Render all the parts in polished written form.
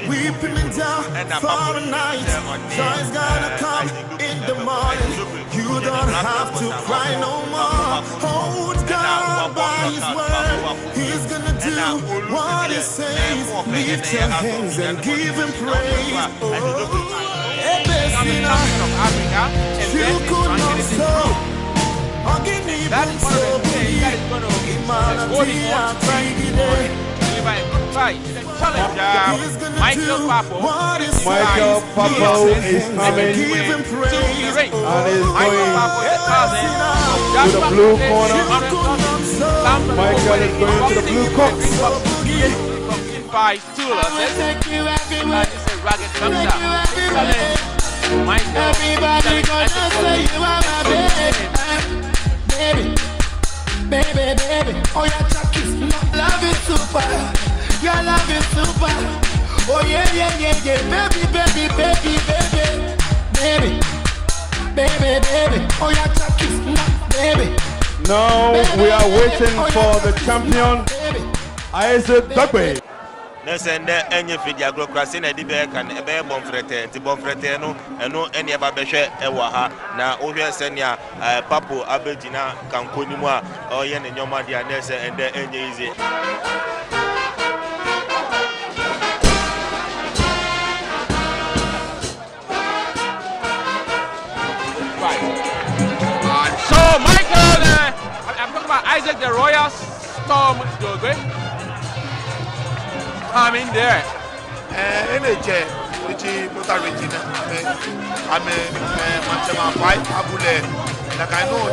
Weeping me down for the night. Joy's gonna come in the morning. You don't have to cry no more. Hold God by His word. He's gonna do what He says. Lift your hands and give Him praise. You could not stop. That's one of the things that is going to Michael PAPPOE is coming and is going to the blue corner. Michael is going to the blue corner. Everybody gonna say you are my baby. Baby. Oh, your Chucky's love is super. Your love is super. Oh, yeah. Baby. Oh, your Chucky's baby. Now we are waiting for the champion, Isaac Dugbe. Send any video crossing a debate and a bear bonfrete, the bonfreteno, and no any about Beshe, Ewaha, now over Senya, PAPPOE, Aberdina, Canconima, or Yen and Yomadia Nessa, and the easy. So, Michael, I'm talking about Isaac the Royal Storm Dugbe. I'm in there. Energy, which is Regina. I'm a Manchama Fight Abule. Like I know,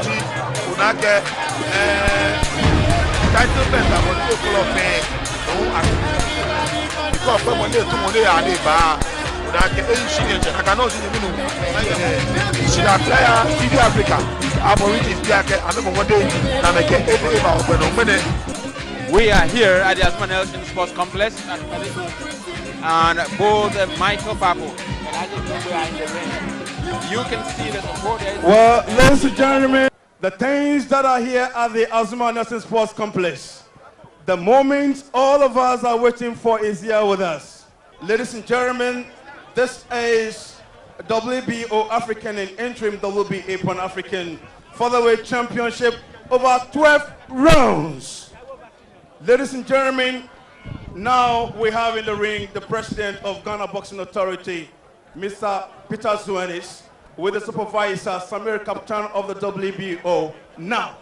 Unaka title belt. I was full of me. Because when they took money, I did bar. Unaka ancient. I cannot see the minimum. She's a player, TV Africa. I'm already there. I remember one day, I make it about when I'm winning. We are here at the Asman Elton Sports Complex, and both Michael PAPPOE and Isaac Dugbe are in the ring. You can see the support. Well, ladies and gentlemen, the things that are here at the Asman Elton Sports Complex, the moment all of us are waiting for is here with us. Ladies and gentlemen, this is WBO African and interim WBA Pan-African Featherweight Championship over 12 rounds. Ladies and gentlemen, now we have in the ring the president of Ghana Boxing Authority, Mr. Peter Zuenis, with the supervisor, Samir Kaptan of the WBO. Now,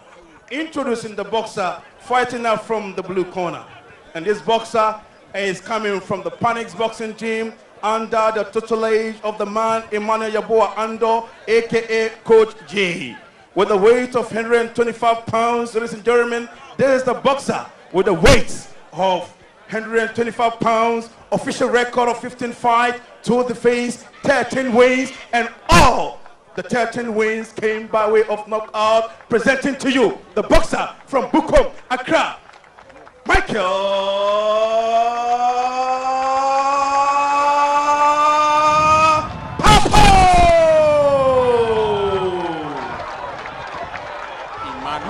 introducing the boxer fighting out from the blue corner. And this boxer is coming from the Panix Boxing Gym under the tutelage of the man, Emmanuel Yaboa Ando, a.k.a. Coach J. With a weight of 125 pounds, ladies and gentlemen, this is the boxer with a weight of 125 pounds, official record of 15 fights, to the face, 13 wins, and all the 13 wins came by way of knockout. Presenting to you the boxer from Bukom, Accra, Michael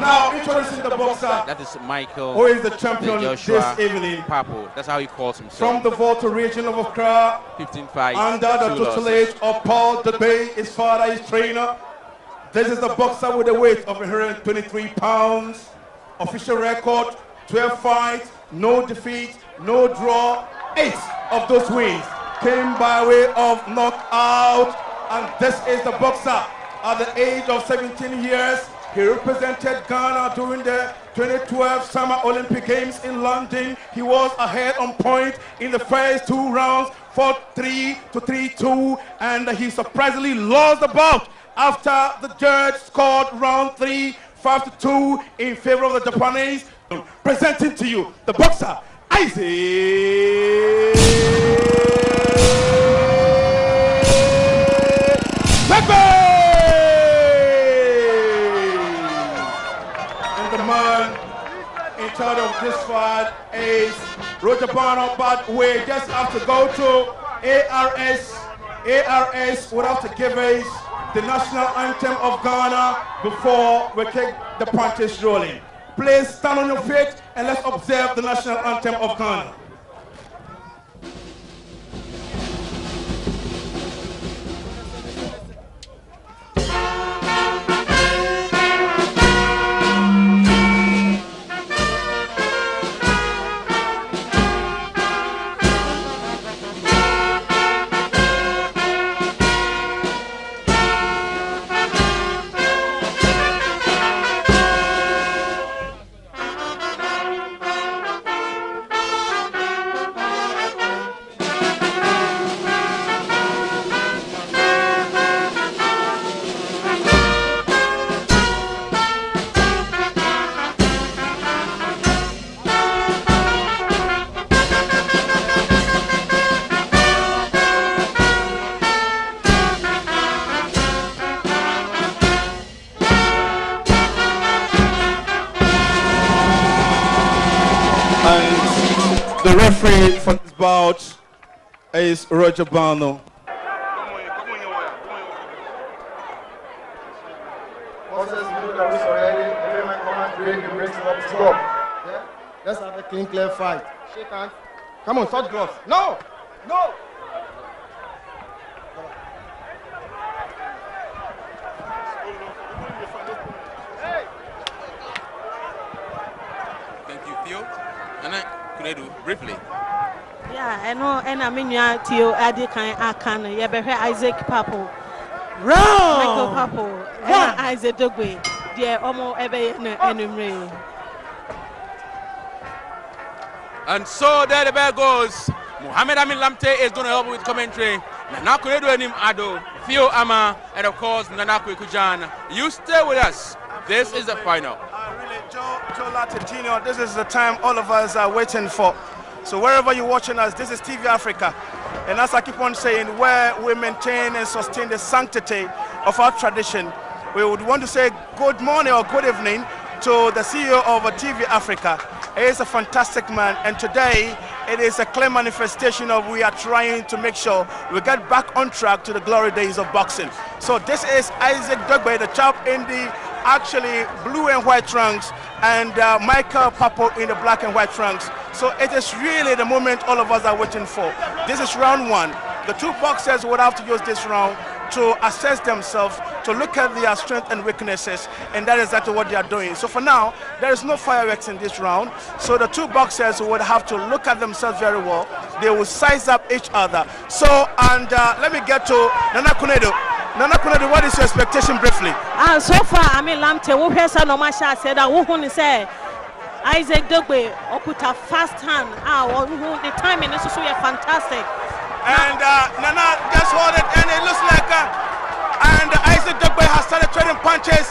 Now introducing the boxer. That is Michael. Who is the champion this evening? PAPPOE. That's how he calls himself. From the Volta region of Accra. 15 fights. Under the tutelage of Paul Dugbe, his father is trainer. This is the boxer with a weight of 123 pounds. Official record, 12 fights, no defeat, no draw. 8 of those wins came by way of knockout. And this is the boxer at the age of 17 years. He represented Ghana during the 2012 Summer Olympic Games in London. He was ahead on point in the first 2 rounds, 4-3 to 3-2, and he surprisingly lost the bout after the judge scored round 3, 5-2 in favor of the Japanese. Presenting to you the boxer, Isaac Dugbe! In charge of this fight is Roger Barno, but we just have to go to ARS. ARS would have to give us the national anthem of Ghana before we kick the punches rolling. Please stand on your feet and let's observe the national anthem of Ghana. The referee for this bout is Roger Bano. Let's have a clean, clear fight. Shake hands. Come on, touch gloves. No! No! Thank you, Theo. And Kuredu, briefly. Yeah, I know, and I mean, Theo, Adi Kan, yeah, but Isaac PAPPOE. Round! Michael PAPPOE, and Isaac Dogwe, dear, almost every enemy. And so there the bell goes. Mohamed Amin Lamte is going to help with commentary. Nana Kuredu and him Ado, Theo Ama, and of course Nana Kujan. You stay with us. This is the final. Really, Joe Latte Jr., this is the time all of us are waiting for. So wherever you're watching us, this is TV Africa. And as I keep on saying, where we maintain and sustain the sanctity of our tradition, we would want to say good morning or good evening to the CEO of TV Africa. He is a fantastic man, and today it is a clear manifestation of we are trying to make sure we get back on track to the glory days of boxing. So this is Isaac Dogbe, the chap in the actually blue and white trunks, and Michael PAPPOE in the black and white trunks. So it is really the moment all of us are waiting for. This is round one. The two boxers would have to use this round to assess themselves, to look at their strengths and weaknesses, and that is exactly what they are doing. So for now, there is no fireworks in this round. So the two boxers would have to look at themselves very well. They will size up each other. So, and let me get to Nana Kunedo. Nana Kunedo, what is your expectation briefly? So far, I mean, Lamte, who has a normal shot said that who say Isaac Dogbe, or put a fast hand. The timing is so fantastic. And Nana just hold it, and it looks like and Isaac Dogbe has started trading punches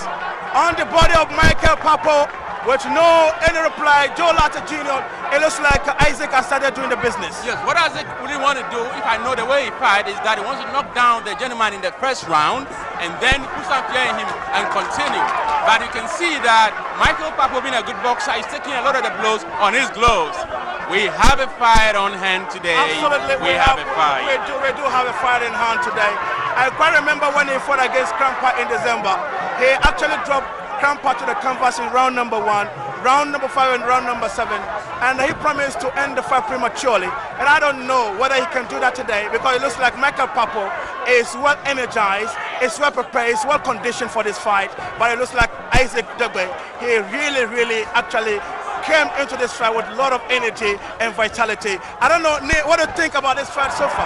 on the body of Michael PAPPOE with no any reply. Joe Latte Jr., it looks like Isaac has started doing the business. Yes, what Isaac really want to do, if I know the way he fight, is that he wants to knock down the gentleman in the first round and then put some fear in him and continue. But you can see that Michael PAPPOE, being a good boxer, is taking a lot of the blows on his gloves. We have a fight on hand today. Absolutely, we have a fight. We do have a fight in hand today. I quite remember when he fought against Crampa in December. He actually dropped Crampa to the canvas in round number 1, round number 5, and round number 7. And he promised to end the fight prematurely. And I don't know whether he can do that today, because it looks like Michael PAPPOE is well energized, is well prepared, is well conditioned for this fight. But it looks like Isaac Dogbe, he really actually came into this fight with a lot of energy and vitality. I don't know, Nate, what do you think about this fight so far?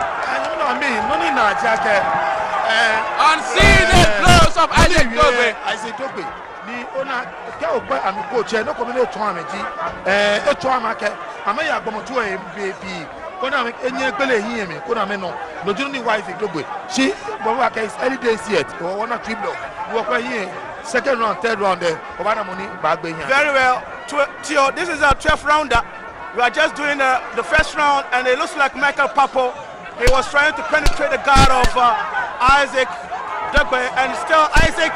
Unseasoned blows of Isaac Dogbe. Isaac Dogbe. Ni ona ke ogba ami coach e no ko me no tun ameji e tun amake amaya agbomotu e baby kona me enye gbele hin mi kona me no lojunu ni Isaac Dogbe she bobo aka is early days yet o wona triplo wo kwa hin second round third round there obana money bagbe hin. Very well. Theo, this is our 12th rounder. We are just doing the first round, and it looks like Michael PAPPOE, he was trying to penetrate the guard of Isaac Dogbe, and still Isaac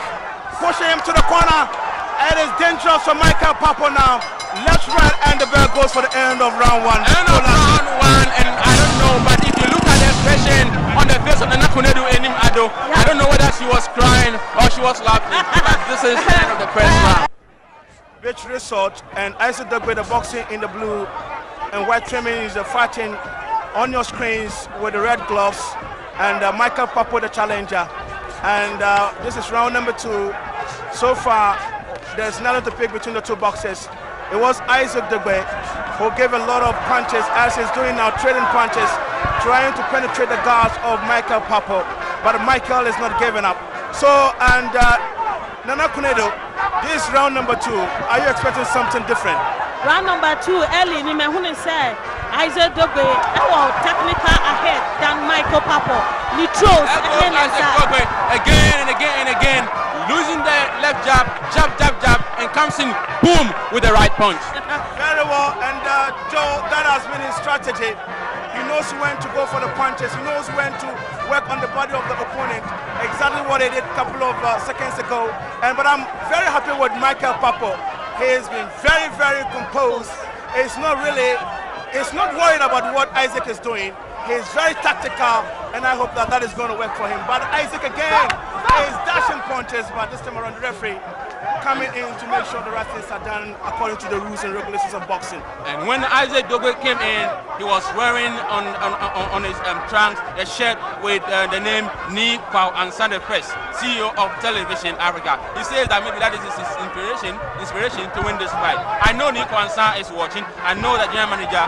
pushing him to the corner. It is dangerous for Michael PAPPOE now. Left, right, and the bell goes for the end of round 1. End of round 1, and I don't know, but if you look at the expression on the face of Nana Kunedu and him Ado. I don't know whether she was crying or she was laughing, but this is the end of the press round. Rich Resort and Isaac Dugbe, the boxing in the blue and white trimming is fighting on your screens with the red gloves, and Michael PAPPOE, the challenger. And this is round number 2. So far, there's nothing to pick between the two boxers. It was Isaac Dugbe who gave a lot of punches, as he's doing now, trading punches, trying to penetrate the guards of Michael PAPPOE, but Michael is not giving up. So, and Nana Kunedo, this is round number 2. Are you expecting something different? Round number 2, early in the said Isaac Dugbe technical ahead than Michael PAPPOE. He throws again and again and again, losing the left jab, jab, jab, jab, and comes in, boom, with the right punch. Very well, and Joe, that has been his strategy. He knows when to go for the punches. He knows when to work on the body of the opponent. Exactly what he did a couple of seconds ago. But I'm very happy with Michael PAPPOE. He has been very, very composed. He's not worried about what Isaac is doing. He's very tactical, and I hope that that is going to work for him. But Isaac again is dashing punches, but this time around the referee coming in to make sure the wrestlers are done according to the rules and regulations of boxing. And when Isaac Dugbe came in, he was wearing on his trunks a shirt with the name Ni Kwao Ansan the First, CEO of Television Africa. He says that maybe that is his inspiration to win this fight. I know Ni Kwao Ansan is watching. I know that general manager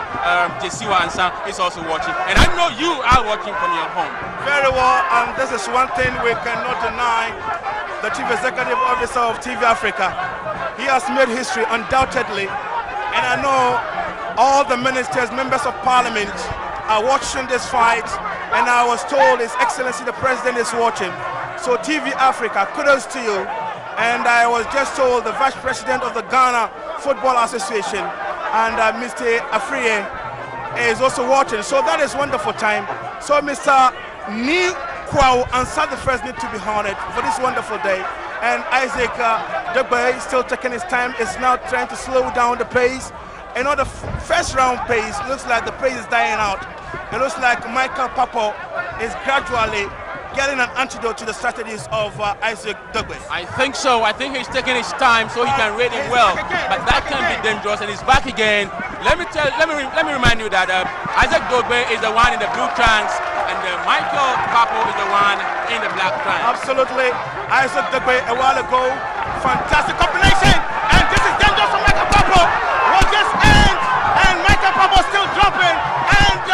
Jesiwa Ansan is also watching, and I know you are watching from your home. Very well, and this is one thing we cannot deny. The Chief Executive Officer of TV Africa, he has made history undoubtedly, and I know all the ministers, members of parliament are watching this fight, and I was told His Excellency the President is watching. So TV Africa, kudos to you. And I was just told the Vice President of the Ghana Football Association and Mr. Afriye is also watching. So that is wonderful time. So Mr. Ni Kwao Ansan the First need to be honored for this wonderful day. And Isaac Dugbe is still taking his time, is now trying to slow down the pace. And on the first round pace, looks like the pace is dying out. It looks like Michael PAPPOE is gradually getting an antidote to the strategies of Isaac Dugbe. I think so. I think he's taking his time so he can read it well. But that can be dangerous, and he's back again. Let me remind you that Isaac Dugbe is the one in the blue trunks, and Michael PAPPOE is the one in the black trunks. Absolutely. Isaac Dugbe a while ago, fantastic combination, and this is dangerous for Michael PAPPOE. Will this end? And Michael PAPPOE still dropping, and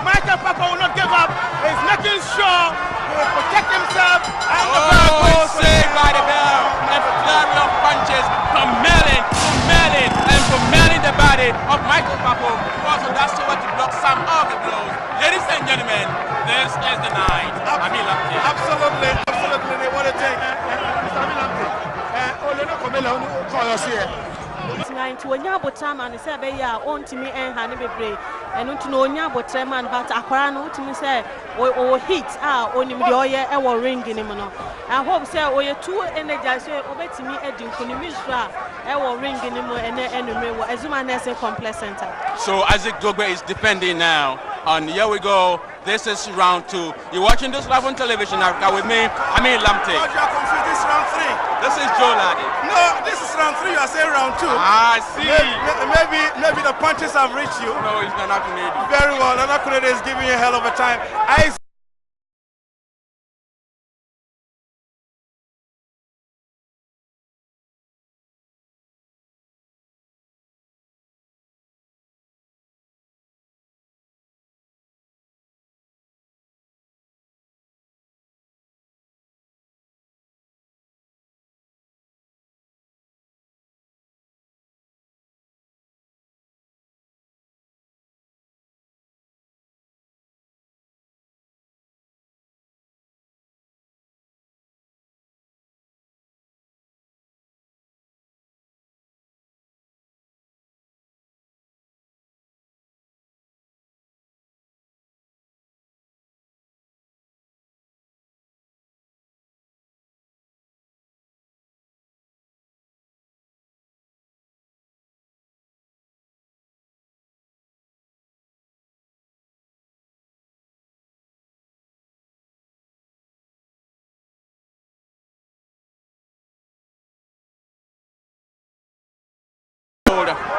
Michael PAPPOE will not give up. He's making sure he will protect himself, and the bell goes. Saved by the bell, and flurry of punches from Melin the body of Michael PAPPOE. Also, that's what to block some of the blows. Ladies and gentlemen, this is the night. Absolutely. What a thing. Tonight, when you're about time and say, "On to me and Hanny Bebre," and on to know you're about time and but Aquarano to me say, or hit only the oil or ring in him. I hope say, or you're too energized, over to me, Eddie, Kunimisra, or ring in him and enemy, as man as a complex center. So Isaac Dugbe is defending now. And here we go. This is round 2. You're watching this live on television Africa with me, Amir Lamte. You are confused. This is round 3. This is Joe Laddie. No, this is round 3. You are saying round 2. I see. Maybe the punches have reached you. No, it's not happening. Very well. Nana Kunedo is giving you a hell of a time.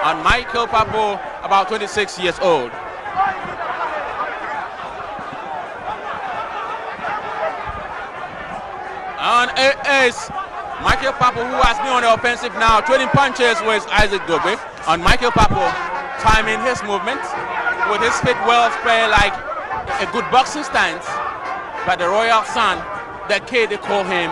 on Michael PAPPOE, about 26 years old. And it is Michael PAPPOE who has been on the offensive now, trading punches with Isaac Dogbe. On Michael PAPPOE timing his movement with his feet well spread like a good boxing stance. But the royal son, the kid they call him,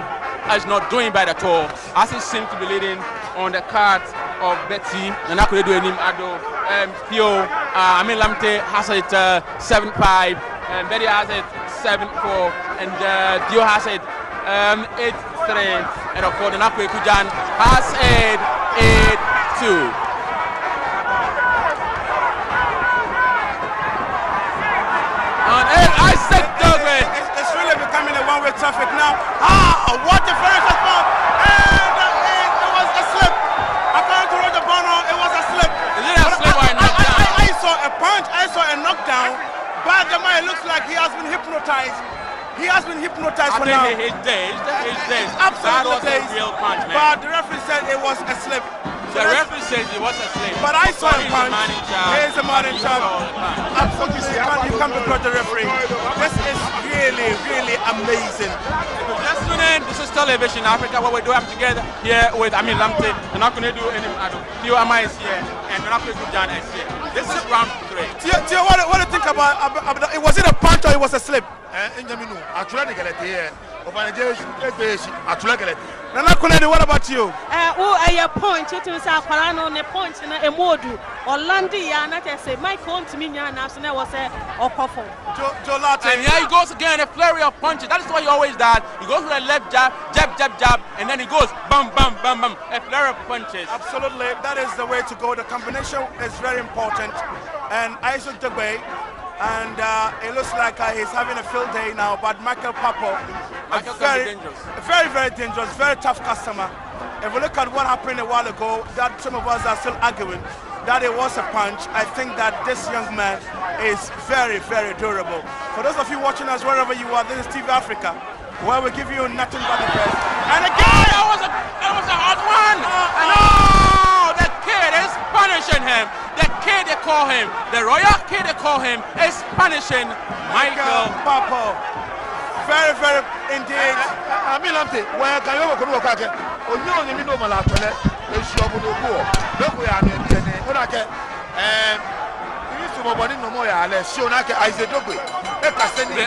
is not doing bad at all, as he seems to be leading on the card of Betty. And I could do him Ado, Theo, Amin Lamte has it 7-5, and Betty has it 7-4, and Theo has it 8-3, and of course the Nakwe Kujan has it 8-2. And Isaac Dogbe. It's really becoming a one-way traffic now. What a very fast ball! And it was a slip. According to Roger Bono, it was a slip. Is it a slip or a knockdown? I saw a punch, I saw a knockdown, but the man looks like he has been hypnotized. He has been hypnotized for now. I think he's dazed. He's dazed. Absolutely that was dazed. a real punch, man. But the referee said it was a slip. The referee says it was a slip. But I saw a punch. He's the man in charge. Absolutely, you can't begrudge the referee. This is really, really amazing. Just tune in. This is Television Africa, where we do have together here with Amin Lamte. We're not going to do any Theo Ama is here, and we're not going to do Jan is here. This is round 3. Theo, what do you think about it? Was it a punch or it was a slip? Nana Kunedi, what about you? A point to Saparano, a point in a modu, or Landy, and I say, my phone to me, and I was a awful. And here he goes again, a flurry of punches. That is why he always does. He goes with a left jab, jab, and then he goes bam, bam, bam, bam, a flurry of punches. Absolutely, that is the way to go. The combination is very important. And Isaac Dogbe, and it looks like he's having a field day now, but Michael PAPPOE, very dangerous, very tough customer. If we look at what happened a while ago, that some of us are still arguing that it was a punch, I think that this young man is very, very durable. For those of you watching us wherever you are, this is TV Africa, where we give you nothing but the best. And again, that was a hard one. No, the kid is punishing him. The kid they call him, the royal kid they call him, is punishing Michael PAPPOE. Very, very indeed. I mean, I'm saying, where can you go? Okay, oh, you know, Malatola, it's your good war. Look, we are in the the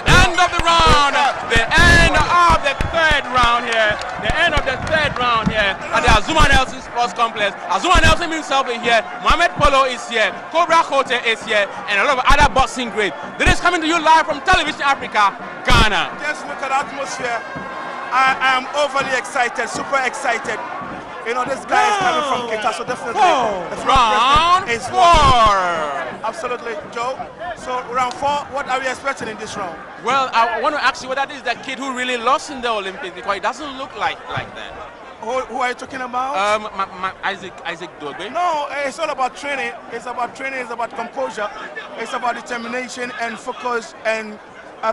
end of the round, the end of the third round here, at the Azuma Nelson Sports Complex. Azuma Nelson himself is here, Mohamed Polo is here, Cobra Kote is here, and a lot of other boxing greats. This is coming to you live from Television Africa, Ghana. Just look at the atmosphere. I am overly excited, super excited. You know, this guy is coming from Kita, so definitely round is 4. Absolutely, Joe. So round 4, what are we expecting in this round? Well, I want to ask you whether this is the kid who really lost in the Olympics, because it doesn't look like that. Who are you talking about? Isaac Dogbe. No, it's all about training. It's about training. It's about composure. It's about determination and focus and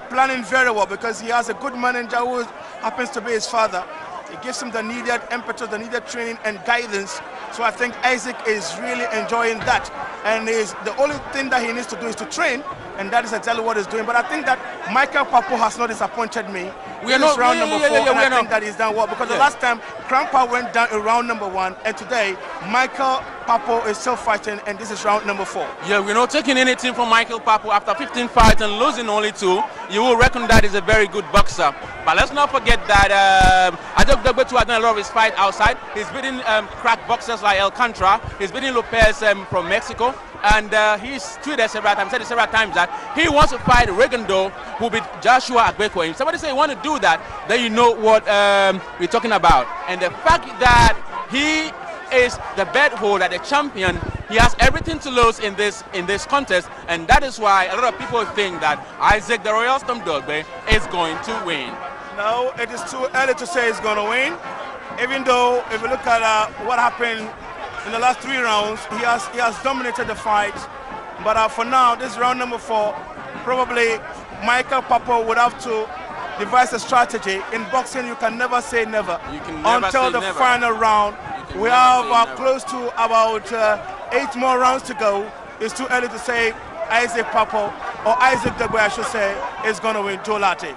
planning very well, because he has a good manager who happens to be his father. It gives him the needed impetus, the needed training and guidance. So I think Isaac is really enjoying that. And the only thing that he needs to do is to train, and that is exactly what he's doing. But I think that Michael PAPPOE has not disappointed me. We are not round number 4, and I think that he's done well, because the last time Crampa went down in round number 1, and today Michael PAPPOE is still fighting, and this is round number 4. Yeah, we're not taking anything from Michael PAPPOE after 15 fights and losing only 2. You will reckon that he's a very good boxer. But let's not forget that Isaac Dogbe has done a lot of his fight outside. He's beating crack boxers like Alcantara. He's beating Lopez from Mexico. And he's tweeted several times, said it several times, that he wants to fight Regando, who beat Joshua Agbeko. If somebody say you want to do that, then you know what we're talking about. And the fact that he is the belt holder, the champion, he has everything to lose in this contest, and that is why a lot of people think that Isaac the Royal Storm Dogbe is going to win. No, it is too early to say he's going to win. Even though, if you look at what happened in the last 3 rounds, he has dominated the fight. But for now, this round number 4, probably Michael PAPPOE would have to devise a strategy. In boxing, you can never say never. You can never until say the never. Final round. We have close to about 8 more rounds to go. It's too early to say Isaac PAPPOE, or Isaac Dogbe, I should say, is going to win Joe Latte.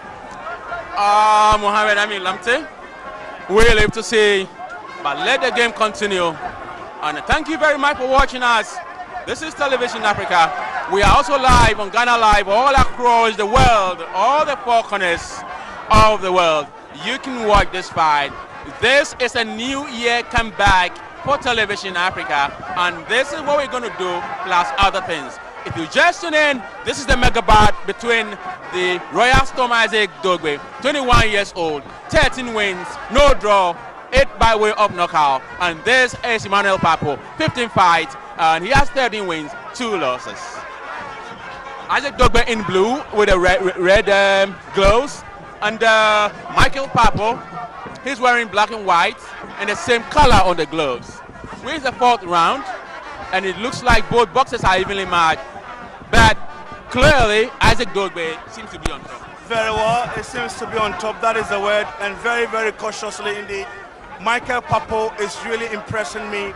Mohamed Amin Lamte, we'll live to see, but let the game continue. And thank you very much for watching us. This is Television Africa. We are also live on Ghana Live all across the world, all the 4 corners of the world. You can watch this fight. This is a new year comeback for Television Africa, and this is what we're going to do, plus other things. If you just tune in, this is the mega bout between the Royal Storm Isaac Dogbe, 21 years old, 13 wins, no draw, 8 by way of knockout. And this is Emmanuel PAPPOE, 15 fights, and he has 13 wins, 2 losses. Isaac Dogbe in blue with the red gloves, and Michael PAPPOE, he's wearing black and white and the same color on the gloves. We're in the 4th round, and it looks like both boxers are evenly matched, but clearly Isaac Dogbe seems to be on top. Very well, it seems to be on top, that is the word, and very, very cautiously indeed. Michael PAPPOE is really impressing me.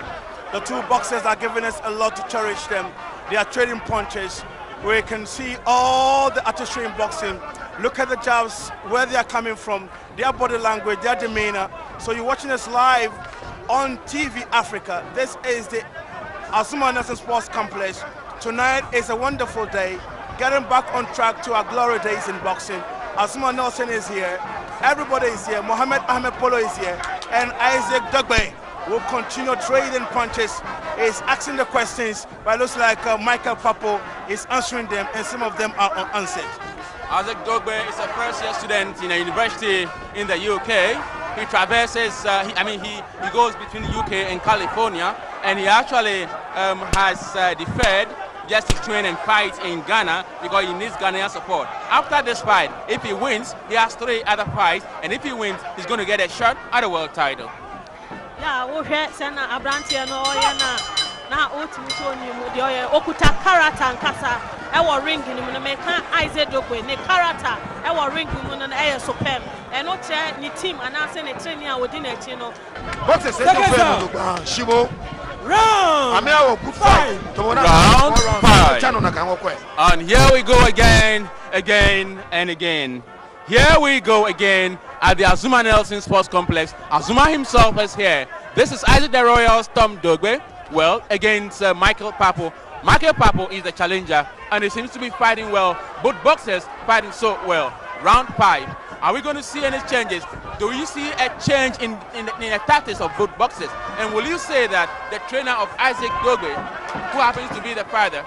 The 2 boxers are giving us a lot to cherish them. They are trading punches. We can see all the artistry in boxing. Look at the jabs, where they are coming from, their body language, their demeanor. So you're watching us live on TV Africa. This is the Azumah Nelson Sports Complex. Tonight is a wonderful day, getting back on track to our glory days in boxing. Azumah Nelson is here, everybody is here, Mohamed Ahmed Polo is here, and Isaac Dogbe will continue trading punches. He's asking the questions, but it looks like Michael PAPPOE is answering them, and some of them are unanswered. Isaac Dogbe is a first-year student in a university in the UK. He traverses, he goes between the UK and California, and he actually has deferred just to train and fight in Ghana because he needs Ghanaian support. After this fight, if he wins, he has 3 other fights, and if he wins, he's going to get a shot at the world title. Yeah, we Sena Abrantia no na okuta character and kasa e ring ni me kan Isaac Dogbe ne character e ring mu no e superb e no che ni team anase ne training a wodi na chi no what is it Shibo round five. And here we go again and again. Here we go again at the Azumah Nelson Sports Complex. Azumah himself is here. This is Isaac the Royal Storm Dogbe, well, against Michael PAPPOE. Michael PAPPOE is the challenger, and he seems to be fighting well. Both boxers fighting so well. Round 5. Are we going to see any changes? Do you see a change in the tactics of both boxers? And will you say that the trainer of Isaac Dogbe, who happens to be the father,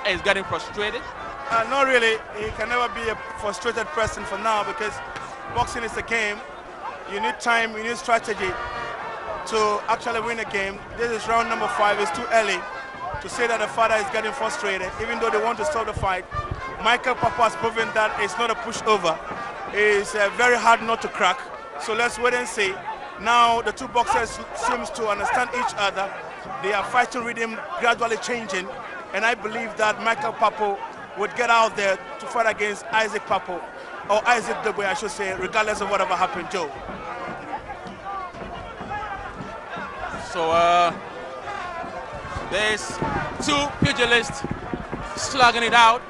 is getting frustrated? Not really. He can never be a frustrated person for now, because boxing is a game. You need time, you need strategy to actually win a game. This is round number 5. It's too early to say that the father is getting frustrated, even though they want to stop the fight. Michael PAPPOE has proven that it's not a pushover. It's very hard not to crack. So let's wait and see. Now the 2 boxers seems to understand each other. They are fighting rhythm gradually changing, and I believe that Michael PAPPOE would get out there to fight against Isaac PAPPOE, or Isaac Dogbe, I should say, regardless of whatever happened, Joe. So there's 2 pugilists slugging it out.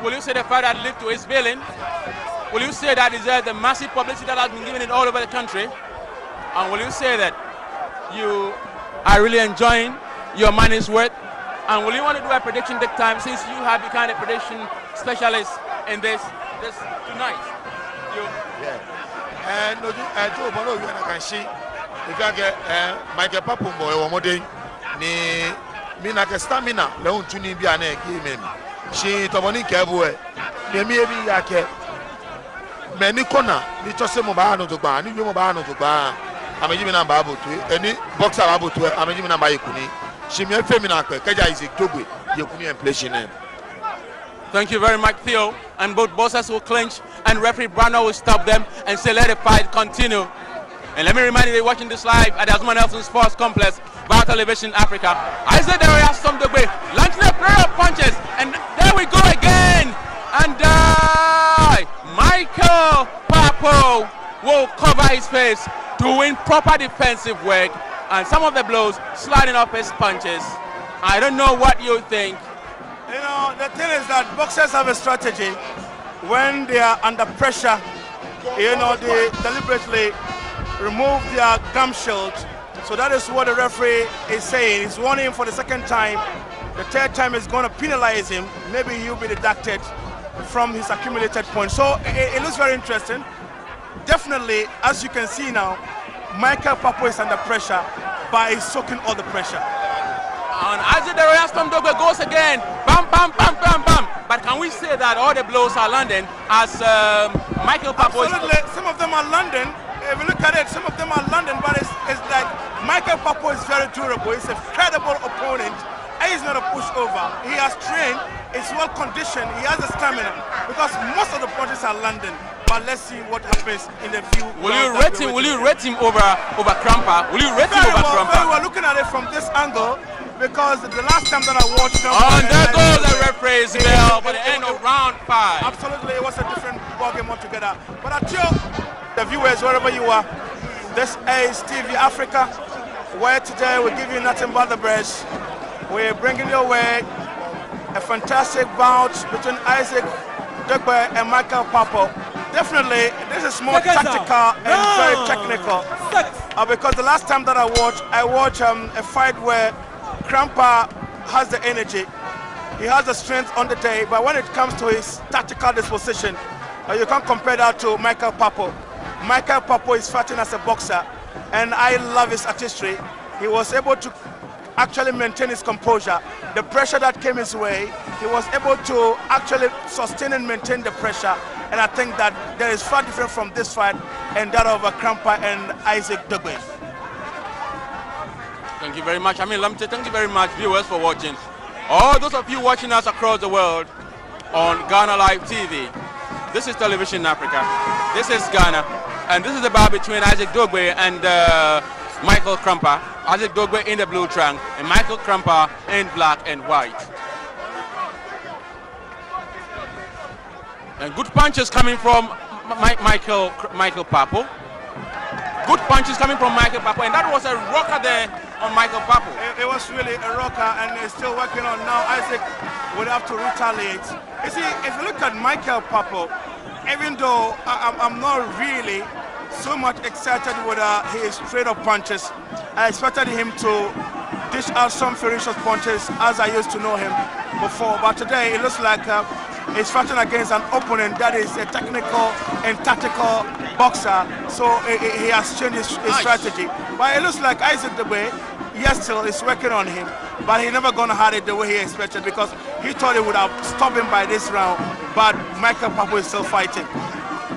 Will you say the fight had lived to his billing? Will you say that is the massive publicity that has been given it all over the country? And will you say that you are really enjoying your money's worth? And will you want to do a prediction this time, since you have become a prediction specialist in this tonight? And Joe Bono, you can see if I get Michael PAPPOE boy one more day. Ni mina ke stamina le untuni bi ana game she toboni kebu e ni mi ebi yake meni kona ni chose mo ba no to gba ni mo ba no to gba ameji mi na ba botu eni boxer ba botu ameji mi na ba yekuni she mi efe mi na pe keja Isaac Dogbe yekuni en play. Thank you very much, Theo. And both bosses will clinch, and referee Brano will stop them and say let the fight continue. And let me remind you, you're watching this live at the Azumah Nelson Sports Complex, via Television Africa. Isaac the Royal Storm Dogbe launching a pair of punches, and there we go again. And Michael PAPPOE will cover his face. is doing proper defensive work, and some of the blows sliding off his punches. I don't know what you think. You know, the thing is that boxers have a strategy. When they are under pressure, you know, they deliberately remove their gum shield. So that is what the referee is saying. He's warning him for the second time. The third time is going to penalize him. Maybe he'll be deducted from his accumulated points. So it looks very interesting. Definitely, as you can see now, Michael PAPPOE is under pressure, but he's soaking all the pressure. And as the Royal Storm Dogbe goes again, bam, bam, bam, bam, bam. But can we say that all the blows are landing as Michael PAPPOE? Absolutely, some of them are landing. If you look at it, some of them are landing, but it's like Michael PAPPOE is very durable. He's a credible opponent. He's not a pushover. He has trained. He's well conditioned. He has the stamina because most of the punches are landing. But let's see what happens in the few. Will you rate him? Will you rate him over Crampa? Will you rate him over Crampa? Very well. Looking at it from this angle, because the last time that I watched him, and there goes the referee's bell for the end of round 5. Absolutely, it was a different ballgame altogether. But I tell the viewers, wherever you are, this is TV Africa, where today we give you nothing but the best. We're bringing your way a fantastic bout between Isaac Dogbe and Michael PAPPOE. Definitely, this is more tactical and very technical. Because the last time that I watched a fight where Crampa has the energy, he has the strength on the day, but when it comes to his tactical disposition, you can't compare that to Michael PAPPOE. Michael PAPPOE is fighting as a boxer, and I love his artistry. He was able to actually maintain his composure. The pressure that came his way, he was able to actually sustain and maintain the pressure. And I think that there is far different from this fight and that of Crampa and Isaac Dogbe. Thank you very much. I mean, Lamte, thank you very much, viewers, for watching. All those of you watching us across the world on Ghana Live TV. This is Television Africa. This is Ghana. And this is the battle between Isaac Dogbe and Michael Crampa. Isaac Dogbe in the blue trunk and Michael Crampa in black and white. And good punches coming from Michael PAPPOE. Good punches coming from Michael PAPPOE, and that was a rocker there on Michael PAPPOE. It was really a rocker, and it's still working on now. Isaac would have to retaliate. You see, if you look at Michael PAPPOE, even though I'm not really so much excited with his straight-up punches, I expected him to dish out some ferocious punches as I used to know him before. But today, it looks like he's fighting against an opponent that is a technical and tactical boxer. So he has changed his strategy. But it looks like Isaac Dogbe, yes, still is working on him. But he's never going to have it the way he expected because he thought he would have stopped him by this round. But Michael PAPPOE is still fighting.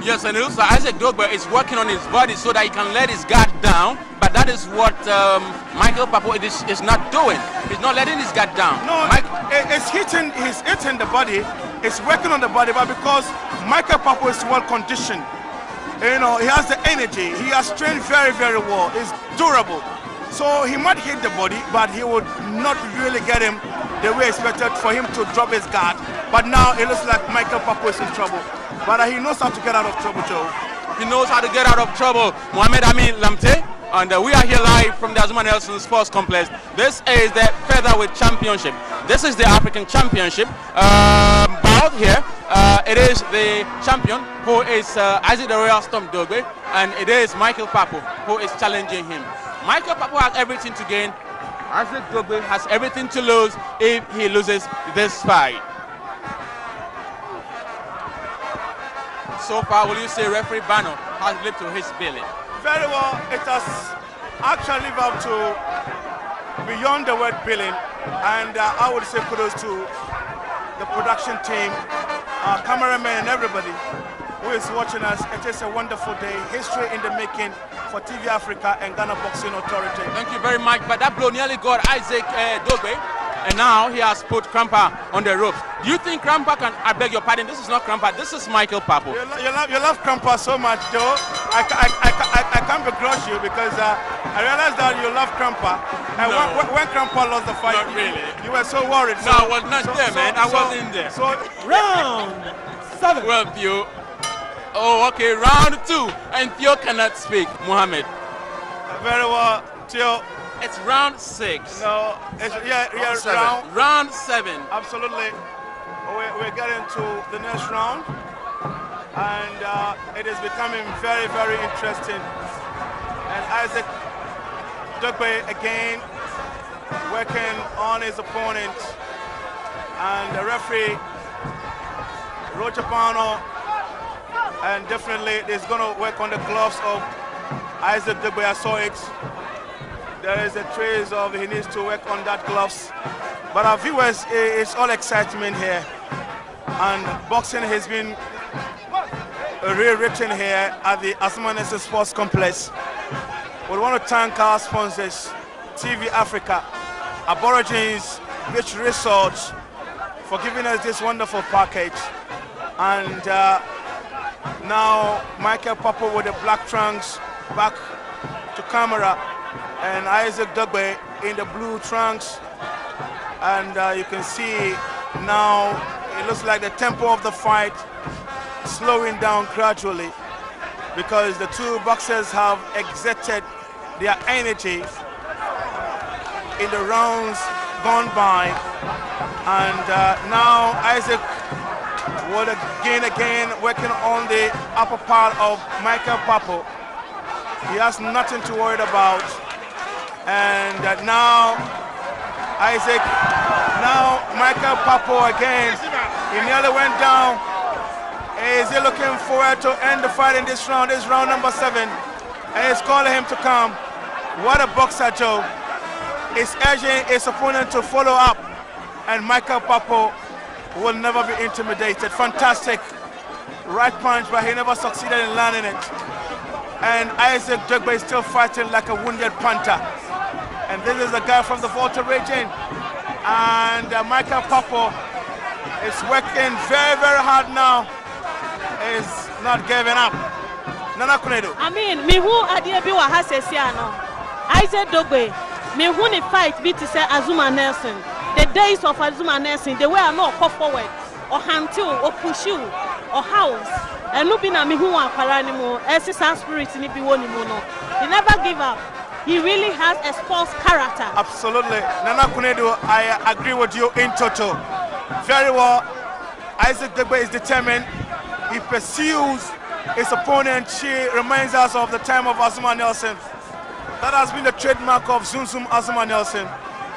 Yes, and it looks like Isaac Dogbe is working on his body so that he can let his guard down. But that is what Michael PAPPOE is not doing. He's not letting his guard down. No, he's hitting the body. It's working on the body, but because Michael PAPPOE is well conditioned, you know, he has the energy. He has trained very, very well. He's durable. So he might hit the body, but he would not really get him the way expected for him to drop his guard. But now it looks like Michael PAPPOE is in trouble. But he knows how to get out of trouble, Joe. He knows how to get out of trouble. Mohamed Amin Lamte, and we are here live from the Azuma Nelson Sports Complex. This is the Featherweight Championship. This is the African Championship. Bout here, it is the champion who is Isaac the Royal Storm Dogbe, and it is Michael PAPPOE who is challenging him. Michael PAPPOE has everything to gain. Isaac Dogbe has everything to lose if he loses this fight. So far, will you say referee Bano has lived to his billing? Very well. It has actually lived up to beyond the word billing, and I would say kudos to the production team, cameramen, and everybody who is watching us. It is a wonderful day, history in the making for TV Africa and Ghana Boxing Authority. Thank you very much. But that blow nearly got Isaac Dogbe, and now he has put Crampa on the ropes. Do you think Crampa can, I beg your pardon, this is not Crampa, this is Michael PAPPOE. You love Crampa so much, Joe. I can't begrudge you because I realized that you love Crampa. And no. when Crampa lost the fight, not really. You were so worried. No, I was not there, man. I wasn't there. So round 7. Well, you. Oh, okay, round 2. And Theo cannot speak, Mohammed. Very well, Theo. It's round 6. No, it's, Round 7. Absolutely. We're getting to the next round. And it is becoming very, very interesting. And Isaac Dugbe again working on his opponent. And the referee, Roger Pano, and definitely is going to work on the gloves of Isaac Dugbe. I saw it. There is a trace of he needs to work on that gloves. But our viewers, it's all excitement here. And boxing has been rewritten here at the Asmanese Sports Complex. We want to thank our sponsors, TV Africa, Aborigines Beach Resorts, for giving us this wonderful package. And now Michael PAPPOE with the black trunks back to camera, and Isaac Dugbe in the blue trunks. And you can see now it looks like the tempo of the fight slowing down gradually, because the two boxers have exerted their energy in the rounds gone by. And now Isaac will again working on the upper part of Michael PAPPOE. He has nothing to worry about. And now Isaac, now Michael PAPPOE again. He nearly went down. Is he looking forward to end the fight in this round? This is round number 7. And he's calling him to come. What a boxer, Joe. He's urging his opponent to follow up. And Michael PAPPOE will never be intimidated. Fantastic right punch, but he never succeeded in landing it. And Isaac Dugbe is still fighting like a wounded panther. And this is the guy from the Volta region. And Michael PAPPOE is working very, very hard now. Is not giving up. Nana Kunedo. I mean, me who idea be wa hasesiano. Isaac Dugbe, me who ni fight be to say Azuma Nelson. The days of Azuma Nelson, the way I know come forward, or hand to, or push you, or house. And no be na me who wa kwara ni mo. Esi spirit ni bi woni mo no. He never give up. He really has a sports character. Absolutely. Nana Kunedo, I agree with you in total. Very well. Isaac Dugbe is determined. He pursues his opponent. She reminds us of the time of Azuma Nelson. That has been the trademark of Zum Zum Azuma Nelson.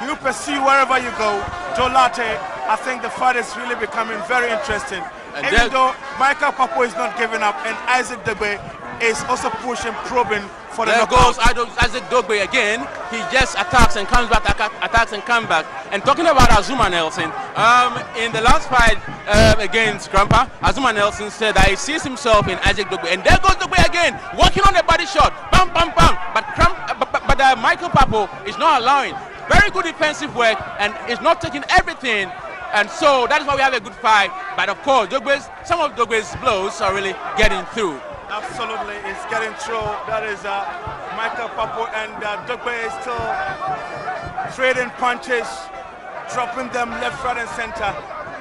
You pursue wherever you go. Joe Latte, I think the fight is really becoming very interesting. And even though Michael PAPPOE is not giving up, and Isaac Dugbe is also pushing, probing for the knockout. There goes Isaac Dugbe again. He just attacks and comes back, attacks and comes back. And talking about Azuma Nelson, in the last fight against Grandpa, Azuma Nelson said that he sees himself in Isaac Dugbe. And there goes Dugbe again, working on the body shot. Bam, bam, bam. But Michael PAPPOE is not allowing. Very good defensive work, and is not taking everything. And so that is why we have a good fight. But of course, some of Dugbe's blows are really getting through. Absolutely, it's getting through. That is Michael PAPPOE, and Dugbe is still trading punches, dropping them left, right, and center.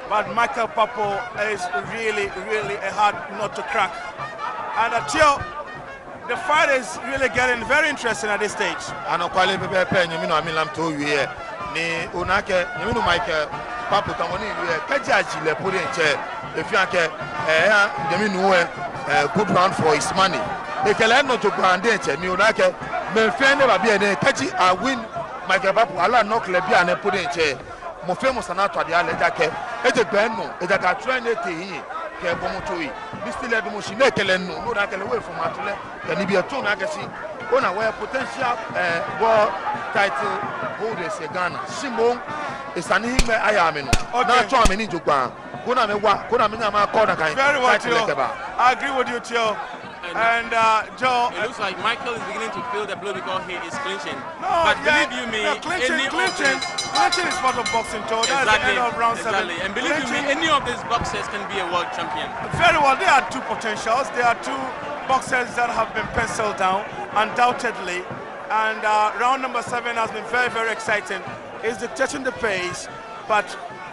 But Michael PAPPOE is really, really a hard nut to crack. And Theo, the fight is really getting very interesting at this stage. Ano kwale bebe pe nyimino amilam to wie ni onake nyimino Michael PAPPOE tamoni wie kajaji le podi nche efianke nyimino good round for his money. Ekele no to grande nche ni onake me fende ba bia ne kaji a win Michael PAPPOE ala knock le bia ne podi nche mo famous na to ade ale jake eje gbe no eje ka train e te yin ke bomotoi bi still e mo shi ne ekele no na kele we from atule can be a tone I can see on a potential world title holders in Ghana. Simon is an hime I am in. Now, Tom in Japan. Very well, Theo. I agree with you, Theo. And Joe, it looks like Michael is beginning to feel the blow because he is clinching. No, but believe you me, clinching is part of boxing, Joe. That's the end of round 7. And believe you me, any of these boxers can be a world champion. Very well. There are two potentials. There are two boxers that have been penciled down, undoubtedly. And round number 7 has been very, very exciting. It's dictating the pace, but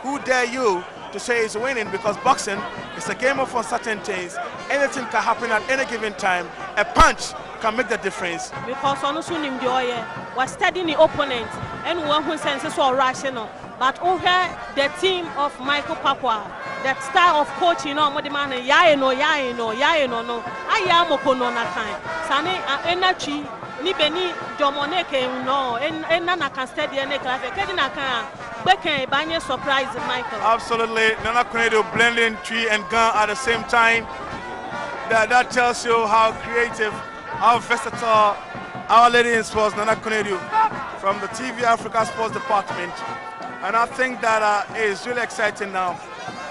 who dare you to say he's winning, because boxing It's a game of uncertainties. Anything can happen at any given time. A punch can make the difference. Because on Sunim Joye was studying the opponent and one who senses so rational. But over the team of Michael PAPPOE, that style of coaching, no, Modiman, no. I am Okono Nakan. Sane, energy, Nibeni, Jomoneke, no, and Nana can study any class. Kedinaka, Beckham, Banya surprise Michael. Absolutely. Nana Konedo blending tree and gun at the same time. That tells you how creative, how versatile Our Lady in Sports, Nana Konedo, from the TV Africa Sports Department. And I think that is really exciting now.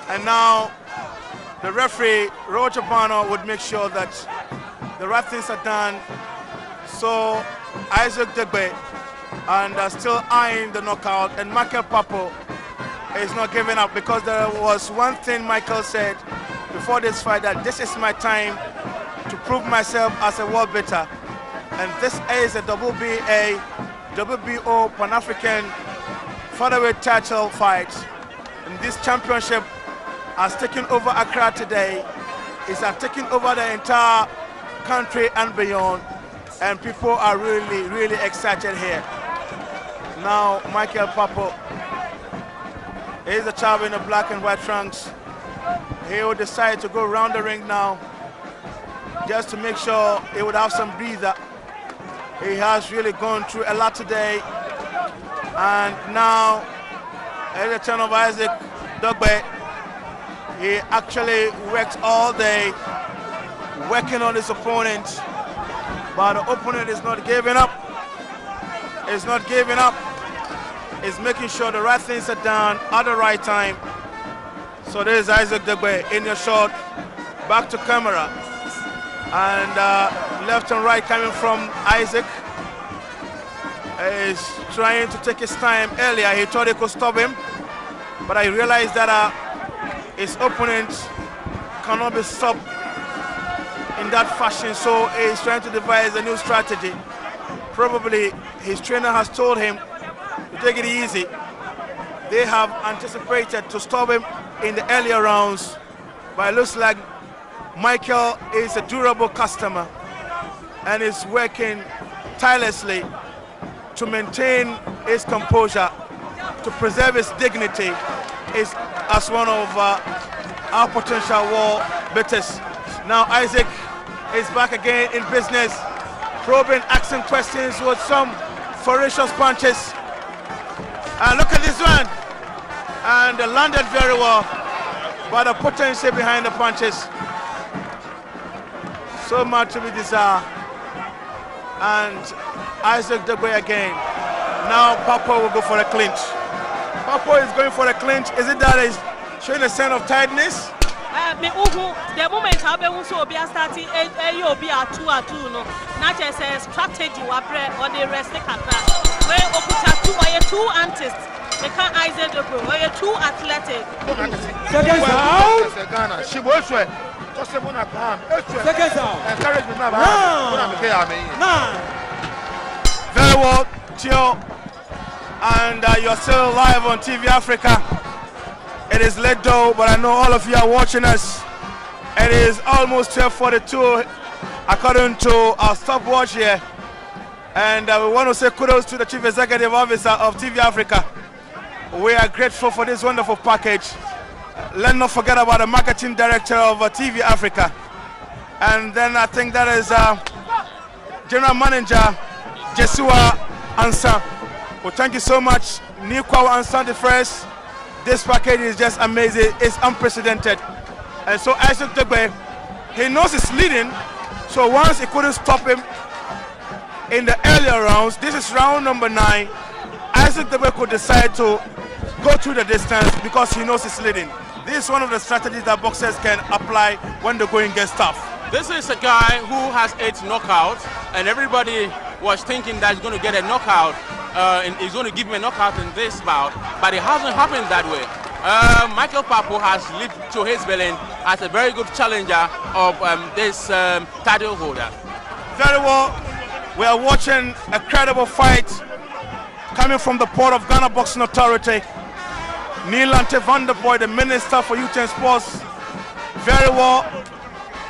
And now the referee, Roger Bano, would make sure that the right things are done. So Isaac Degbe and still eyeing the knockout, and Michael PAPPOE is not giving up, because there was one thing Michael said before this fight, that this is my time to prove myself as a world beater. And this is a WBO Pan-African featherweight title fight. And this championship has taken over Accra today. It's taken over the entire country and beyond. And people are really, really excited here. Now, Michael PAPPOE is the champion in the black and white trunks. He will decide to go around the ring now, just to make sure he would have some breather. He has really gone through a lot today. And now, at the turn of Isaac Dogbe, he actually worked all day, working on his opponent. But the opponent is not giving up. Is not giving up. Is making sure the right things are done at the right time. So there's Isaac Degbe in the shot, back to camera. And left and right coming from Isaac. Is trying to take his time earlier. He thought he could stop him, but I realized that his opponent cannot be stopped in that fashion, so he's trying to devise a new strategy. Probably his trainer has told him to take it easy. They have anticipated to stop him in the earlier rounds, but it looks like Michael is a durable customer and is working tirelessly to maintain his composure, to preserve his dignity, is as one of our potential war beaters. Now Isaac is back again in business, probing, asking questions with some ferocious punches. And look at this one, and landed very well, but the potency behind the punches, so much to be desired. And Isaac Degbe again. Now PAPPOE will go for a clinch. PAPPOE is going for a clinch. Is it that he's showing a sign of tiredness? The moment I be starting a 2-2 no. Not just a strategy or the rest of where Okuta two artists. They can't Isaac Degbe. We're too athletic. Second round. She was Second round. Encouragement now. Very well, Tio. And you're still live on TV Africa. It is late though, but I know all of you are watching us. It is almost 12:42 according to our stopwatch here. And we want to say kudos to the Chief Executive Officer of TV Africa. We are grateful for this wonderful package. Let's not forget about the Marketing Director of TV Africa. And then I think that is General Manager Jesua Ansa. Well, thank you so much, Nikwa Ansa the first. This package is just amazing. It's unprecedented. And so Isaac Degbe, he knows he's leading. So once he couldn't stop him in the earlier rounds, this is round number 9. Isaac Degbe could decide to go through the distance because he knows he's leading. This is one of the strategies that boxers can apply when the going gets tough. This is a guy who has 8 knockouts, and everybody was thinking that he's going to get a knockout, and he's going to give him a knockout in this bout, but it hasn't happened that way. Michael PAPPOE has lived to his billing as a very good challenger of this title holder. Very well. We are watching a credible fight coming from the port of Ghana Boxing Authority. Neil Ante van der Boy, the Minister for Youth and Sports, Very well.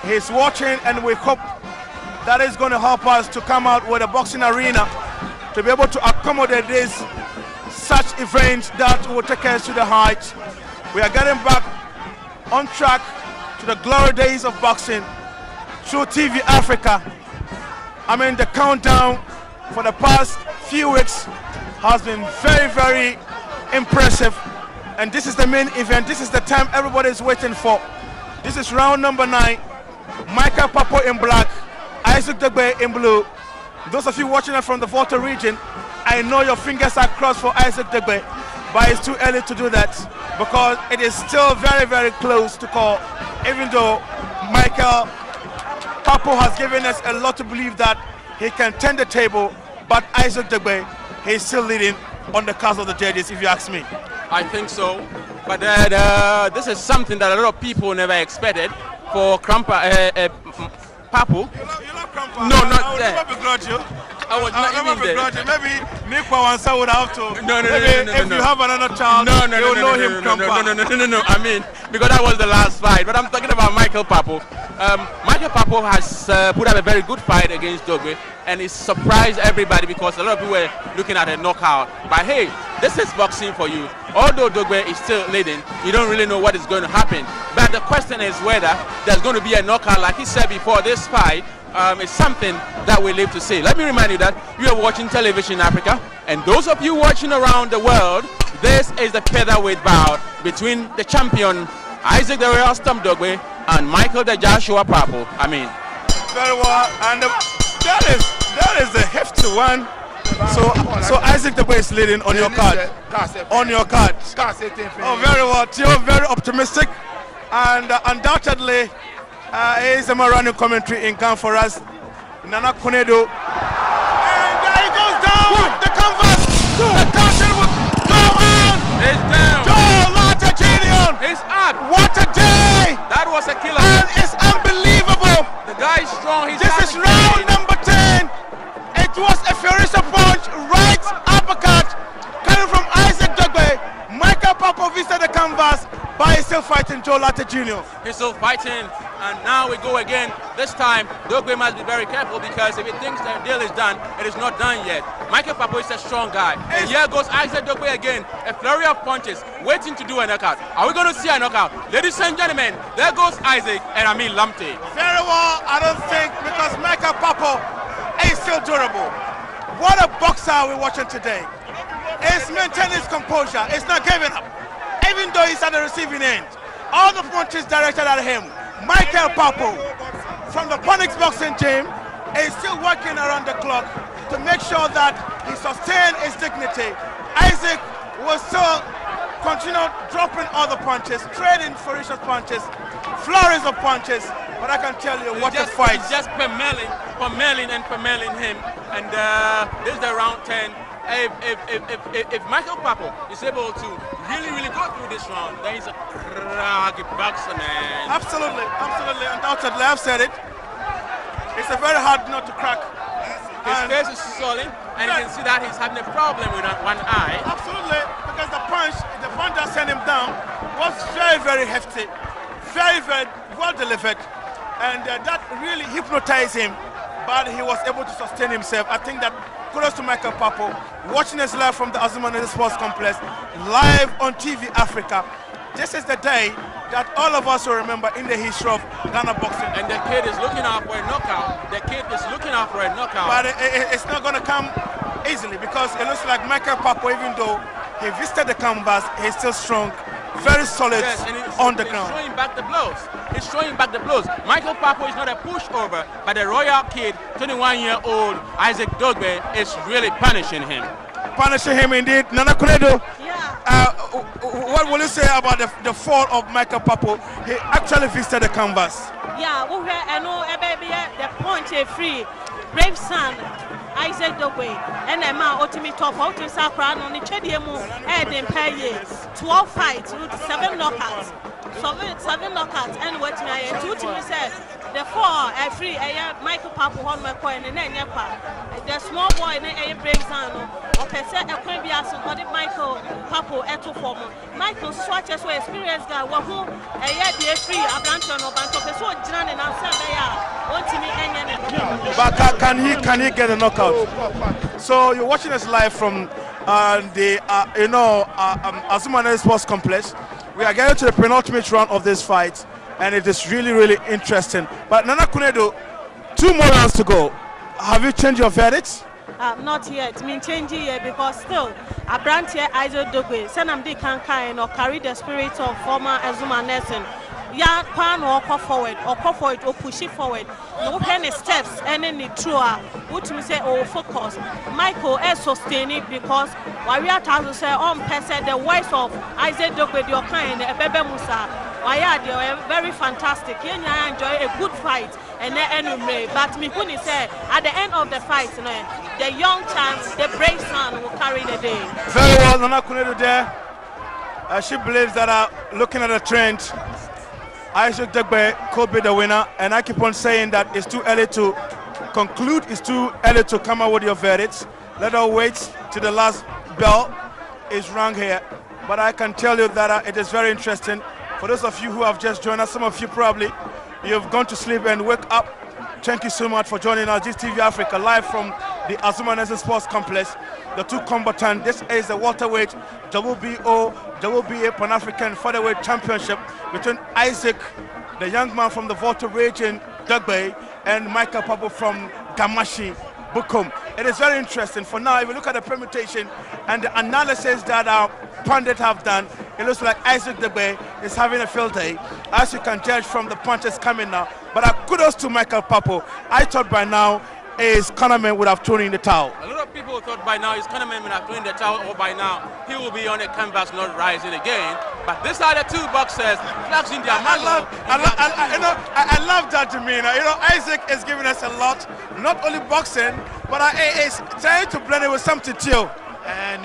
He's watching, and we hope that is going to help us to come out with a boxing arena to be able to accommodate this such events that will take us to the heights. We are getting back on track to the glory days of boxing through TV Africa. I mean, the countdown for the past few weeks has been very, very impressive. And this is the main event. This is the time everybody is waiting for. This is round number 9. Michael PAPPOE in black, Isaac Dogbe in blue. Those of you watching us from the Volta region, I know your fingers are crossed for Isaac Dogbe, but it's too early to do that because it is still very, very close to call. Even though Michael PAPPOE has given us a lot to believe that he can turn the table, but Isaac Dogbe, he's still leading on the cards of the judges, if you ask me. I think so, but this is something that a lot of people never expected for PAPPOE. You love Crampa? No, not I would there. never begrudge you. I was not never even there. begrudge you. Maybe Nick Pawansa would have to. No, If you have another child, you'll know him Crampa. No. I mean, because that was the last fight. But I'm talking about Michael PAPPOE. Michael PAPPOE has put up a very good fight against Dogbe, and it surprised everybody because a lot of people were looking at a knockout. But hey, this is boxing for you. Although Dogbe is still leading, you don't really know what is going to happen. But the question is whether there's going to be a knockout. Like he said before, this fight is something that we live to see. Let me remind you that you are watching Television Africa, and those of you watching around the world, this is the featherweight bout between the champion Isaac the Royal Stump Dogbe and Michael the Joshua PAPPOE. I mean, very well, and that is a hefty one. So Isaac Dogbe is leading on your card. On your card. Oh, very well. Theo, very optimistic, and undoubtedly is a running commentary in camp for us. Nana Konedo. And there he goes down. The canvas. The curtain will go on. it's down. Joe Latagenian. It's up. What a day. That was a killer. And it's unbelievable. The guy is strong. He's This is round number 10. It was a furious punch, right uppercut, coming from Isaac Dogbe. Michael PAPPOE visited the canvas, but he's still fighting Joe Latte Jr. He's still fighting, and now we go again. This time, Dogbe must be very careful because if he thinks the deal is done, it is not done yet. Michael PAPPOE is a strong guy. And here goes Isaac Dogbe again, a flurry of punches, waiting to do a knockout. Are we going to see a knockout? Ladies and gentlemen, there goes Isaac, and I mean Lamptey. Very well, I don't think, because Michael PAPPOE is still durable. What a boxer we're watching today. He's maintaining his composure. He's not giving up. Even though he's at the receiving end. All the punches directed at him. Michael PAPPOE from the Phoenix Boxing Gym is still working around the clock to make sure that he sustains his dignity. Isaac will still continue dropping all the punches, trading ferocious punches, flurries of punches. But I can tell you what a fight. He's just pummeling him. And this is the round 10. If Michael PAPPOE is able to really go through this round, then he's a craggy boxer, man. Absolutely, undoubtedly, I've said it. It's a very hard nut to crack. His face is swollen, and you can see that he's having a problem with one eye. Absolutely, because the punch that sent him down was very, very hefty, very, very well delivered, and that really hypnotized him. But he was able to sustain himself. I think that kudos to Michael PAPPOE, watching us live from the Azumane Sports Complex, live on TV Africa. This is the day that all of us will remember in the history of Ghana boxing. And the kid is looking out for a knockout. But it's not going to come easily because it looks like Michael PAPPOE, even though he visited the canvas, he's still strong, very solid on the ground. He's showing back the blows. Michael PAPPOE is not a pushover, but the royal kid, 21-year-old Isaac Dogbe, is really punishing him. Punishing him indeed. Nana Kuledo, Yeah. what will you say about the fall of Michael PAPPOE? He actually visited the canvas. Yeah, I know baby the punch free. Brave son, Isaac Dogbe, and a man ultimate top out in Sakran on the Chediamo and in pay 12 fights with 7 knockouts. 7 knockouts, and what me 2 to me said the 4 free Michael PAPPOE on my coin and then the small boy and a brave son. Okay, said a Quimby as Michael PAPPOE Pappoe eto form. Michael Swatches so experienced guy who a year the free Abranton or Banto so Jan and but can he get a knockout? So you're watching us live from the Azumane Sports Complex. We are getting to the penultimate round of this fight, and it is really interesting. But Nana Kunedo, 2 more rounds to go. Have you changed your verdict? Not yet. I mean, changing here because still a brand here, Isaac Dogwe, Senamdi Kankai, or carry the spirit of former Azuma Nelson. Yeah, pan or go forward, or push it forward. No any steps, any true. Which me say, oh, focus. Michael is sustaining because we are to say on person the voice of Isaac Dogwe, your kind, Bebe Musa. Why are they very fantastic? You enjoy a good fight. And then anyway, but me couldn't say at the end of the fight, the young chance, the brave son will carry the day. Very well, Nana Kunedo there. She believes that looking at the trend, Isaac Dogwe could be the winner, and I keep on saying that it's too early to conclude, it's too early to come out with your verdicts. Let us wait till the last bell is rung here. But I can tell you that it is very interesting. For those of you who have just joined us, some of you probably you've gone to sleep and wake up. Thank you so much for joining us. This TV Africa live from the Azumane Sports Complex. The 2 combatants. This is the welterweight WBA Pan-African Featherweight Championship between Isaac, the young man from the Volta region, Dogwe, and Michael Pappoe from Gamashi, Bukum. It is very interesting. For now, if you look at the permutation and the analysis that our pundits have done, it looks like Isaac Dogwe is having a field day, as you can judge from the punches coming now. But kudos to Michael Pappoe. I thought by now his cornerman would have thrown in the towel. A lot of people thought by now his cornerman would have thrown in the towel, or by now he will be on the canvas not rising again. But these are the 2 boxers flashing their muzzle. I love that demeanor. Isaac is giving us a lot, not only boxing, but is trying to blend it with something too. And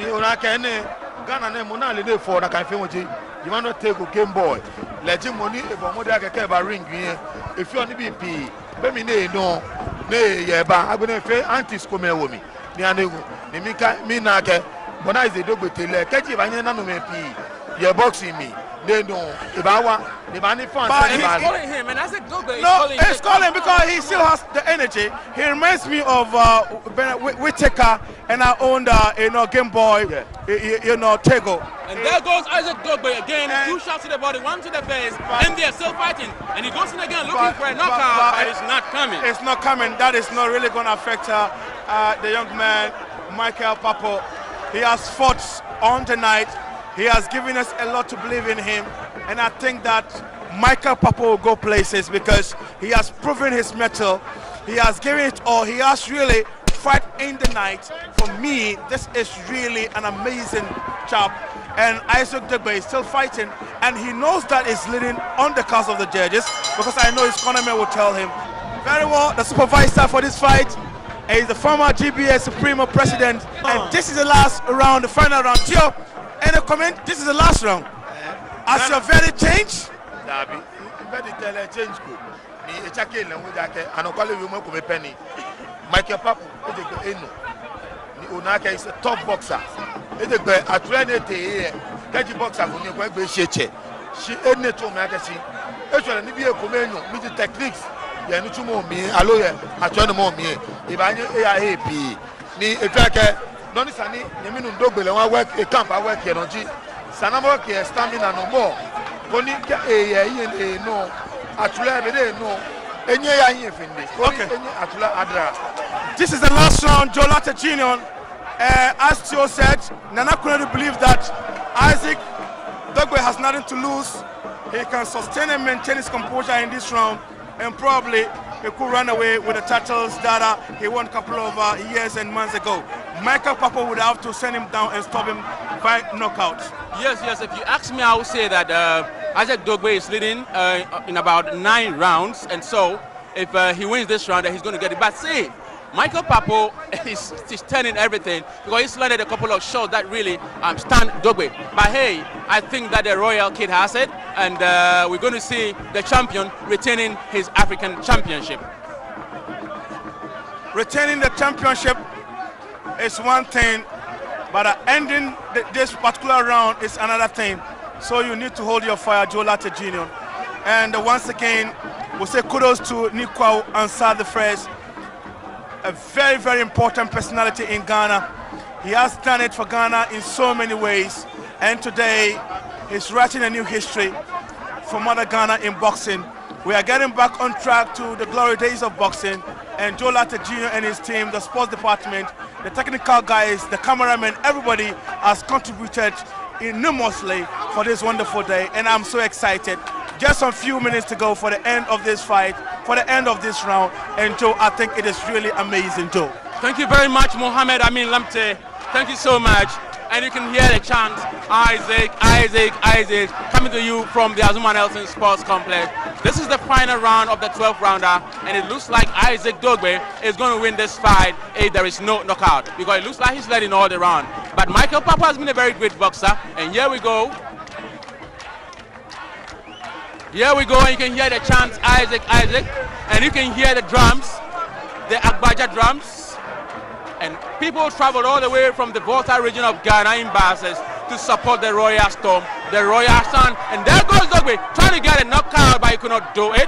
Ghana name mona le for na kan fe wonji you man not take a Game Boy legend money e bo mo da keke ba ring yin if you on be pi be mi ne no ne ye ba agbene fe antis ko me wo mi ni anegu ni mi ka mi na ke bona is the Dogwe tele keji ba yin na no me pi ye boxing me they know Ibawa, but he's calling him, and I said Dogwe. No, he's calling because he still has the energy. He reminds me of Whittaker and our own, Game Boy, Tego. And there goes Isaac Dogwe again. 2 shots to the body, 1 to the face, and they're still fighting. And he goes in again looking for a knockout, but it's not coming. It's not coming. That is not really going to affect the young man, Michael Pappoe. He has fought on the night. He has given us a lot to believe in him, and I think that Michael Pappoe will go places because he has proven his mettle. He has given it all. He has really fight in the night. For me, this is really an amazing job. And Isaac Dogwe is still fighting, and he knows that he's leading on the cause of the judges because I know his cornerman will tell him. Very well, the supervisor for this fight is the former GBA Supremo President, and this is the last round, the final round. Tio, any comment? This is the last round. Has your verdict changed? Michael Pappoe is a top boxer. It's a trained catchy boxer who you go she ain't to magazine. Actually, be a command with the techniques. You need to more me, alloy, I try to more me. If I knew AIP, me a tracker, don't sunny, you mean Dogwe, I work a camp, I work here on G. Sanamo here, stamina no more. Only a no, actually, no. Okay. This is the last round, Joe Latte Jr. As Tio said, Nana Kunedo believes that Isaac Dogwe has nothing to lose. He can sustain and maintain his composure in this round, and probably he could run away with the titles that he won a couple of years and months ago. Michael Pappoe would have to send him down and stop him by knockout. Yes. If you ask me, I would say that Isaac Dogwe is leading in about 9 rounds, and so if he wins this round, he's going to get it. But see, Michael Pappoe is turning everything because he's landed a couple of shots that really stand Dogwe. But hey, I think that the Royal Kid has it, and we're going to see the champion retaining his African championship. Retaining the championship is one thing, But ending this particular round is another thing. So you need to hold your fire, Joe Latte Jr. And once again, we'll say kudos to Nikwa Ansah the First, a very, very important personality in Ghana. He has done it for Ghana in so many ways. And today, he's writing a new history for Mother Ghana in boxing. We are getting back on track to the glory days of boxing. And Joe Latte Jr. and his team, the sports department, the technical guys, the cameramen, everybody has contributed enormously for this wonderful day. And I'm so excited. Just a few minutes to go for the end of this fight, for the end of this round. And Joe, I think it is really amazing, Joe. Thank you very much, Mohammed Amin Lamte. Thank you so much. And you can hear the chant, Isaac, Isaac, Isaac, coming to you from the Azuma Nelson Sports Complex. This is the final round of the 12th rounder, and it looks like Isaac Dogbe is going to win this fight if there is no knockout, because it looks like he's led in all the round. But Michael PAPPOE has been a very great boxer, and here we go. Here we go, and you can hear the chant, Isaac, Isaac, and you can hear the drums, the Agbaja drums. And people traveled all the way from the Volta region of Ghana in buses to support the Royal Storm, the Royal Sun. And there goes Dogbe trying to get a knockout, but he could not do it.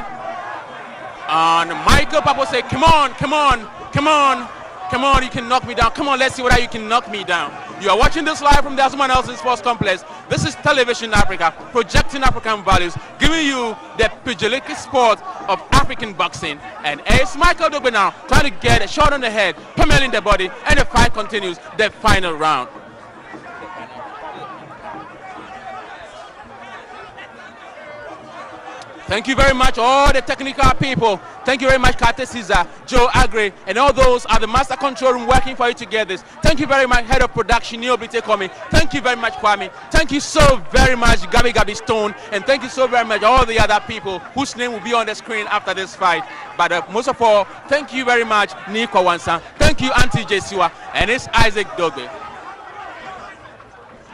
And Michael PAPPOE said, come on, come on, come on, come on, you can knock me down. Come on, let's see whether you can knock me down. You are watching this live from the Azuma Nelson Sports Complex. This is Television Africa, projecting African values, giving you the pugilic sport of African boxing. And it's Michael Dogbe now trying to get a shot on the head, pummeling the body, and the fight continues, the final round. Thank you very much, all the technical people. Thank you very much, Kate Caesar, Joe Agre, and all those at the master control room working for you to get this. Thank you very much, head of production, Neil Bitekomi. Thank you very much, Kwame. Thank you so very much, Gabi Stone. And thank you so very much, all the other people whose name will be on the screen after this fight. But most of all, thank you very much, Nikwa Ansah. Thank you, Auntie Jesiwa. And it's Isaac Dogbe.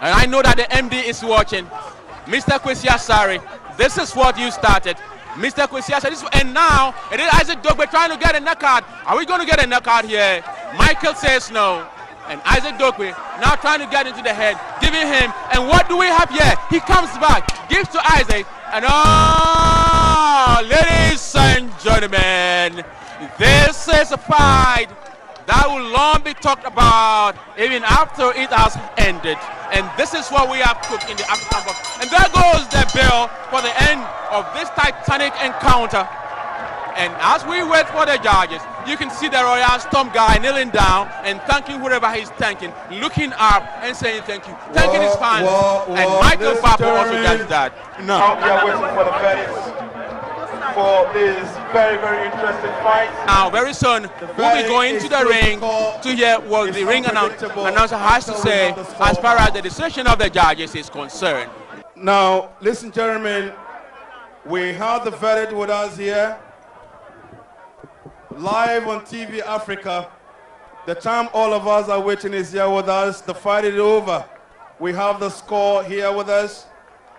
And I know that the MD is watching. Mr. Kwesi Asare, this is what you started. Mr. Kwesi Asare, and now it is Isaac Dogbe trying to get a knockout. Are we going to get a knockout here? Michael says no. And Isaac Dogbe now trying to get into the head, giving him. And what do we have here? He comes back, gives to Isaac. And ladies and gentlemen, this is a fight that will long be talked about even after it has ended. And this is what we have cooked in the African box. And there goes the bell for the end of this titanic encounter. And as we wait for the judges, you can see the Royal Storm guy kneeling down and thanking whoever he's thanking, looking up and saying thank you, thanking his fans. And Michael PAPPOE also does that. Now we are waiting for the verdicts for this very, very interesting fight. Now, very soon, we'll be going to the ring to hear what the ring announcer has to say as far as the decision of the judges is concerned. Now, ladies and gentlemen, we have the verdict with us here, live on TV Africa. The time all of us are waiting is here with us. The fight is over. We have the score here with us.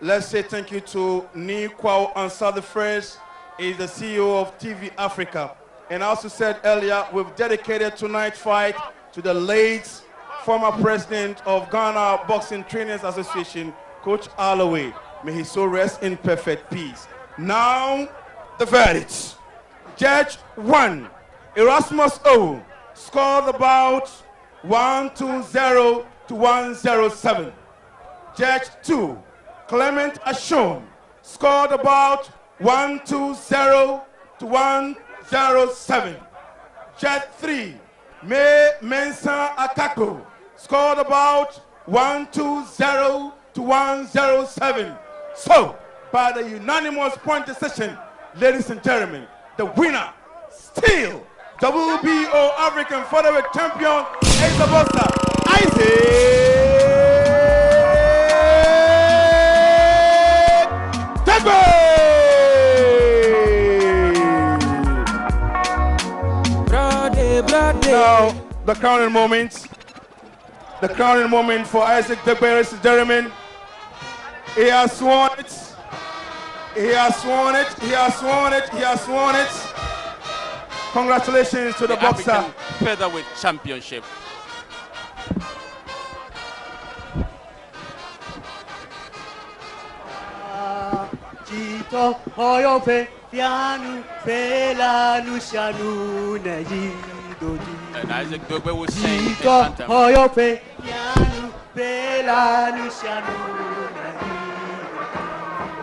Let's say thank you to Nikwa Ansah the First. Is the CEO of TV Africa. And I also said earlier, we've dedicated tonight's fight to the late former president of Ghana Boxing Trainers Association, Coach Alloway. May he so rest in perfect peace. Now, the verdict. Judge 1, Erasmus O, scored about 120 to 107. Judge 2, Clement Ashon, scored about 120 to 107. Judge 3, May Mensah Akako, scored about 120 to 107. So, by the unanimous point decision, ladies and gentlemen, the winner, still WBO African Featherweight Champion, is the boxer, Isaac Dogbe. Now, the crowning moment. The crowning moment for Isaac Dogbe, ladies and gentlemen. He has sworn it. He has sworn it. He has sworn it. He has sworn it. Congratulations to the boxer. African Featherweight Championship. Chito Hoyope Pianu Pela Lucianu Naji Doji. And Isaac Dogbe will sing his Chito anthem. Hoyope Pianu Pela Lucianu Naji.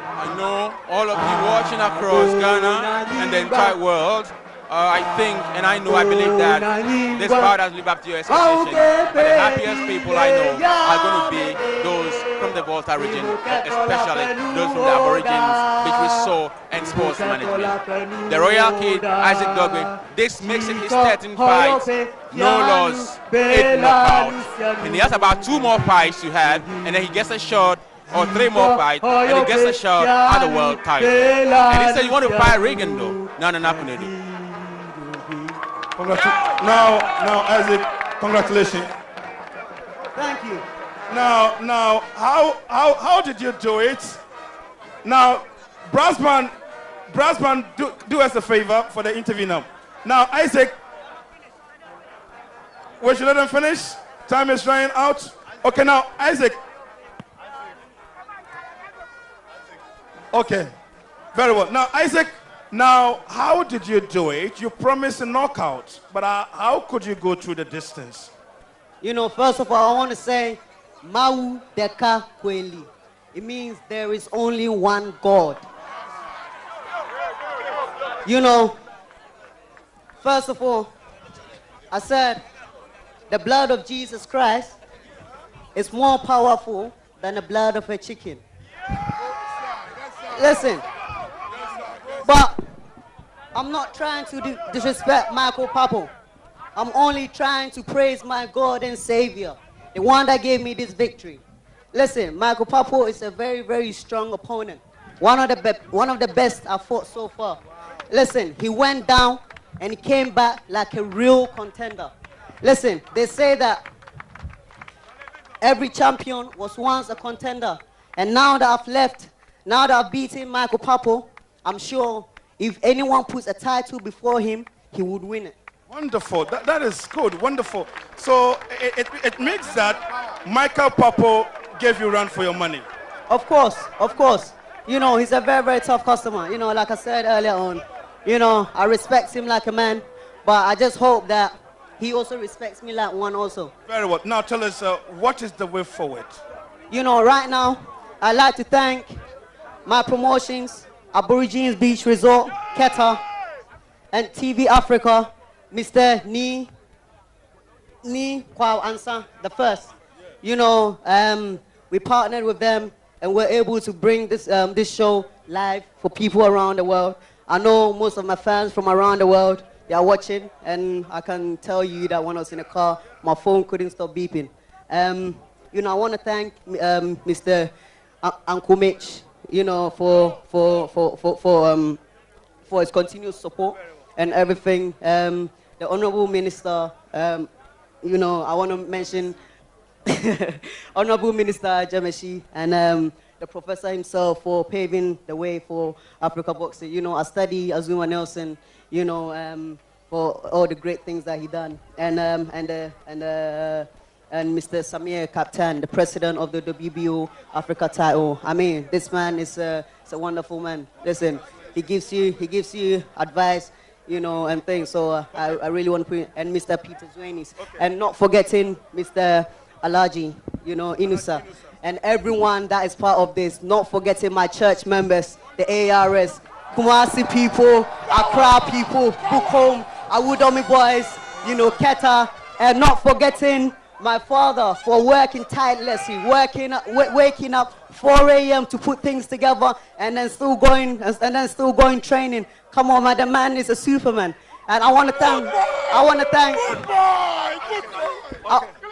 I know all of you watching across Ghana and the entire world. I think and I know, I believe that this crowd has lived up to your expectations. But the happiest people I know are going to be those from the Volta region, especially those from the Aborigines, Beatrice Soul and Sports Management. The Royal Kid, Isaac Dogbe, this makes it his 13th fight. No loss, 8 knockouts. And he has about 2 more fights to have, and then he gets a shot or 3 more fights, and he gets a shot at the world title. And he said, you want to fight Reagan though? No, not going to do. Now, Isaac, congratulations. Thank you. Now, how did you do it? Now, Brassman, do us a favor for the interview now. Now, Isaac, we should let them finish. Time is running out. Okay, now, Isaac. Okay, very well. Now, Isaac. Now, how did you do it? You promised a knockout, but how could you go through the distance? You know, first of all, I want to say, Mau Deka Kweli. It means there is only one God. You know, first of all, I said, the blood of Jesus Christ is more powerful than the blood of a chicken. Listen. But I'm not trying to disrespect Michael PAPPOE. I'm only trying to praise my God and Savior, the one that gave me this victory. Listen, Michael PAPPOE is a very, very strong opponent. One of the best I've fought so far. Listen, he went down and he came back like a real contender. Listen, they say that every champion was once a contender. And now that I've left, now that I've beaten Michael PAPPOE, I'm sure if anyone puts a title before him, he would win it. Wonderful. That is good. Wonderful. So it makes that Michael PAPPOE gave you run for your money. Of course, of course. You know, he's a very, very tough customer. You know, like I said earlier on, you know, I respect him like a man, but I just hope that he also respects me like one also. Very well. Now tell us, what is the way forward? You know, right now, I'd like to thank my promotions, Aborigines Beach Resort, Keta, and TV Africa, Mr. Ni Kwao Ansa, the first. You know, we partnered with them and we're able to bring this, this show live for people around the world. I know most of my fans from around the world, they are watching, and I can tell you that when I was in the car, my phone couldn't stop beeping. You know, I want to thank Mr. Uncle Mitch, you know, for his continued support and everything. The Honorable Minister, you know, I want to mention Honorable Minister Jameshi and the professor himself for paving the way for Africa boxing. You know, I study Azuma Nelson, you know, for all the great things that he done. And Mr. Samir Kaptan, the president of the WBO Africa title. I mean, this man is a wonderful man. Listen, he gives you advice, you know, and things. So I really want to put, and Mr. Peter Zwanis, okay. And not forgetting Mr. Alaji, you know, Inusa, and everyone that is part of this. Not forgetting my church members, the ARS, Kumasi people, Accra people, Bukom, Awudomi boys, you know, Keta, and not forgetting my father for working tirelessly, waking up 4 a.m. to put things together, and then still going training. Come on, man, the man is a superman. And I want to thank,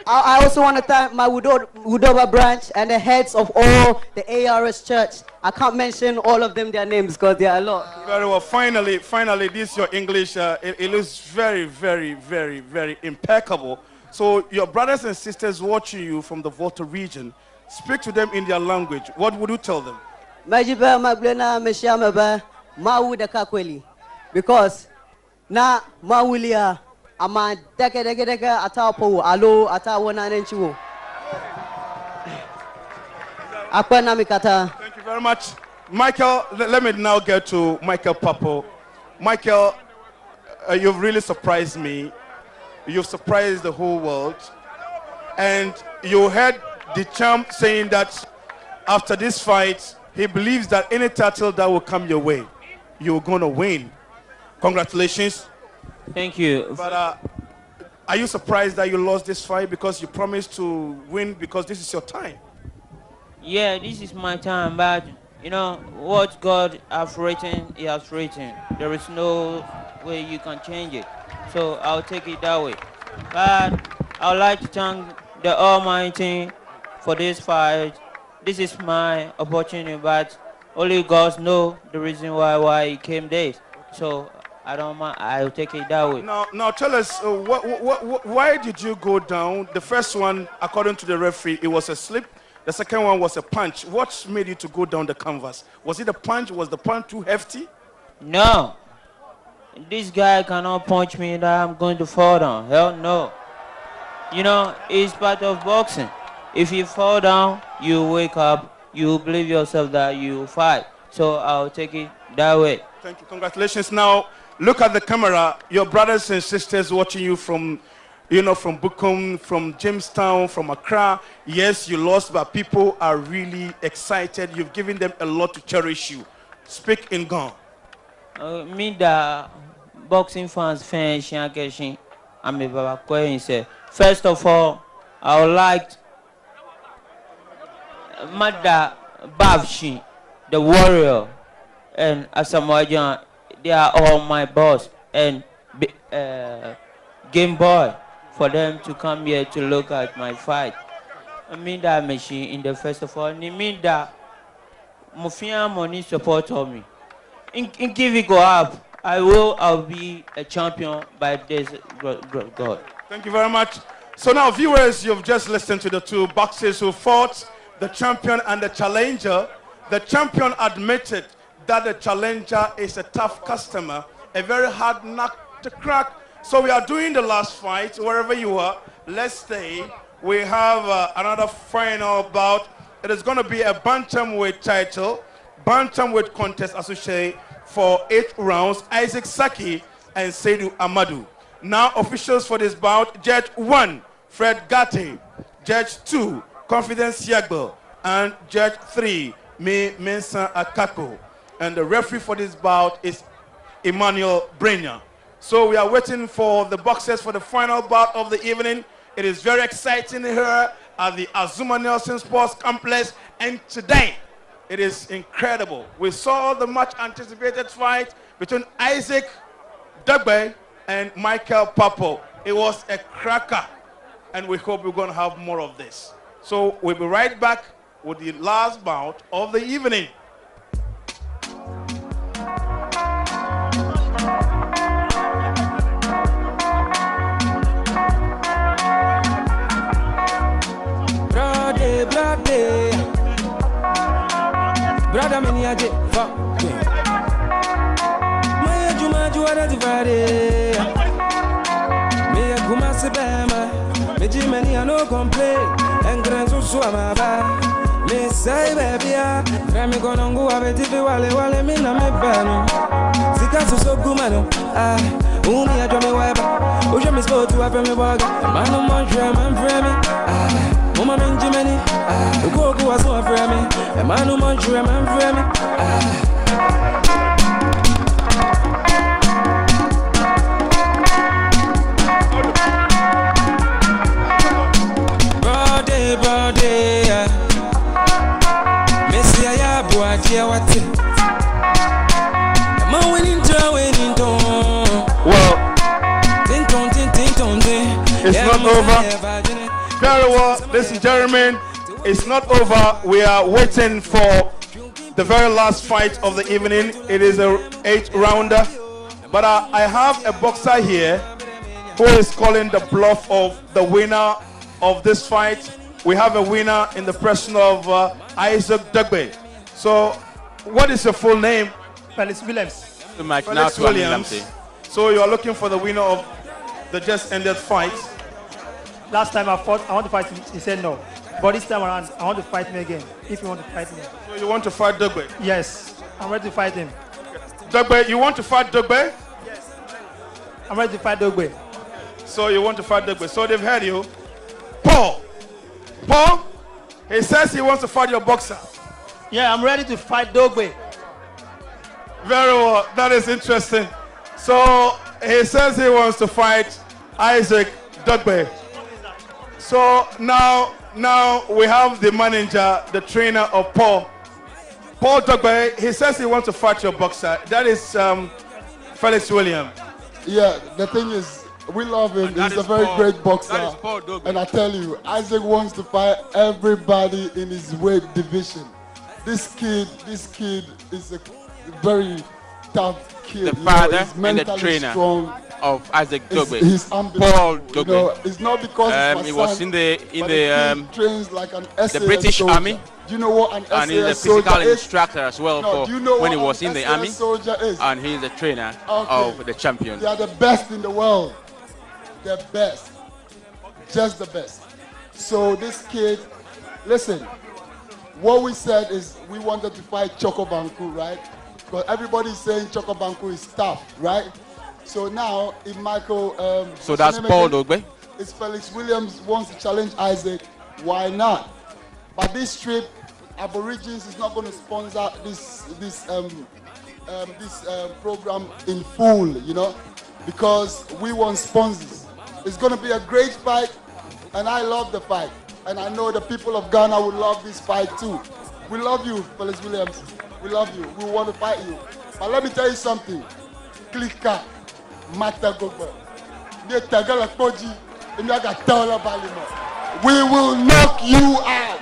I also want to thank my Wudoba branch and the heads of all the ARS church. I can't mention all of them, their names, because there are a lot. Very well. Finally, this is your English. It looks very, very, very, very impeccable. So your brothers and sisters watching you from the Volta region, speak to them in their language. What would you tell them? Because na mawulia ama deke atapo alo atawana nenchiwo. Akwana mikata. Thank you very much. Michael, let me now get to Michael PAPPOE. Michael, you've really surprised me. You've surprised the whole world. And you heard the champ saying that after this fight, he believes that any title that will come your way, you're going to win. Congratulations. Thank you. But are you surprised that you lost this fight because you promised to win because this is your time? Yeah, this is my time, but you know what God has written, He has written. There is no way you can change it. So I'll take it that way. But I would like to thank the Almighty for this fight. This is my opportunity, but only God knows the reason why it came this. So I don't mind. I'll take it that way. Now tell us, why did you go down? The first one, according to the referee, it was a slip. The second one was a punch. What made you to go down the canvas? Was it a punch? Was the punch too hefty? No. This guy cannot punch me that I'm going to fall down. Hell no. You know, it's part of boxing. If you fall down, you wake up, you believe yourself that you fight. So I'll take it that way. Thank you. Congratulations. Now, look at the camera. Your brothers and sisters watching you from, from Bukom, from Jamestown, from Accra. Yes, you lost, but people are really excited. You've given them a lot to cherish you. Speak in Ghana. Me the boxing fans I'm a Baba say. First of all, I would like Mother Babshi, the warrior, and Asamoah, they are all my boss, and Game Boy, for them to come here to look at my fight. I mean that machine in the first of all, I mean that Mufia money support on me. In if it go up, I'll be a champion by this God. Thank you very much. So now, viewers, you've just listened to the two boxers who fought, the champion and the challenger. The champion admitted that the challenger is a tough customer, a very hard nut to crack. So we are doing the last fight, wherever you are. Let's stay. We have another final bout. It is going to be a bantamweight title, bantamweight contest associated for 8 rounds. Isaac Saki and Seydou Amadou. Now officials for this bout: Judge 1, Fred Gate; Judge 2, Confidence Yagbo; and Judge 3, Mensa Akako. And the referee for this bout is Emmanuel Brenya. So we are waiting for the boxers for the final bout of the evening. It is very exciting here at the Azuma Nelson Sports Complex, and today it is incredible. We saw the much anticipated fight between Isaac Dugbe and Michael PAPPOE. It was a cracker, and we hope we're going to have more of this. So we'll be right back with the last bout of the evening. Brother, many a day, fuck me. My Juma Juara Divide. Me a Kumasi Bama. Me Jimmy, I no complain. And Granzo Suamaba. Me say, baby, I'm gonna go a bit if you wale me na me bano. Sikasu so gumano. Uni a drum weba. Uja me sport to a family bag. Man, no more drum and frame. Mama Benjamin, go was so for me. A man who wants you, a man for me. Brody, Messi, I have what you want. Man, winning to. Well, it's not over. Very well, ladies and gentlemen, it's not over. We are waiting for the very last fight of the evening. It is a 8-rounder. But I have a boxer here who is calling the bluff of the winner of this fight. We have a winner in the person of Isaac Dugbe. So, what is your full name? Felix Williams. Felix Williams. So you are looking for the winner of the just ended fight. Last time I fought, I want to fight him. He said no. But this time around, I want to fight him again. If you want to fight me. So you want to fight Dogbe? Yes, I'm ready to fight him. Dogbe, you want to fight Dogbe? Yes. I'm ready to fight Dogbe. So you want to fight Dogbe. So they've heard you. Paul, he says he wants to fight your boxer. Yeah, I'm ready to fight Dogbe. Very well. That is interesting. So he says he wants to fight Isaac Dogbe. So now we have the manager, the trainer of Paul Dogbe. He says he wants to fight your boxer. That is Felix William. Yeah, the thing is, we love him. He's a very great boxer. And I tell you, Isaac wants to fight everybody in his weight division. This kid is a very tough kid. The father and the trainer strong. Of Isaac Dogbe. He's Paul Dogbe. You know, it's not because he was in the trains like an SAS the British soldier. Army. Do you know what an SAS and he's a soldier physical is? instructor as well No, do you know when he what was an in the SAS army. Soldier is? And he's a trainer of the champion. They are the best in the world. The best. Just the best. So this kid, listen, what we said is we wanted to fight Choco Banku, right? Because everybody's saying Choco Banku is tough, right? So now, if Michael... so that's Paul Dogbe? If Felix Williams wants to challenge Isaac, why not? But this trip, Aborigines is not going to sponsor this program in full, you know, because we want sponsors. It's going to be a great fight, and I love the fight. And I know the people of Ghana would love this fight too. We love you, Felix Williams. We love you. We want to fight you. But let me tell you something. Clicker. Mata Gogo. We will knock you out.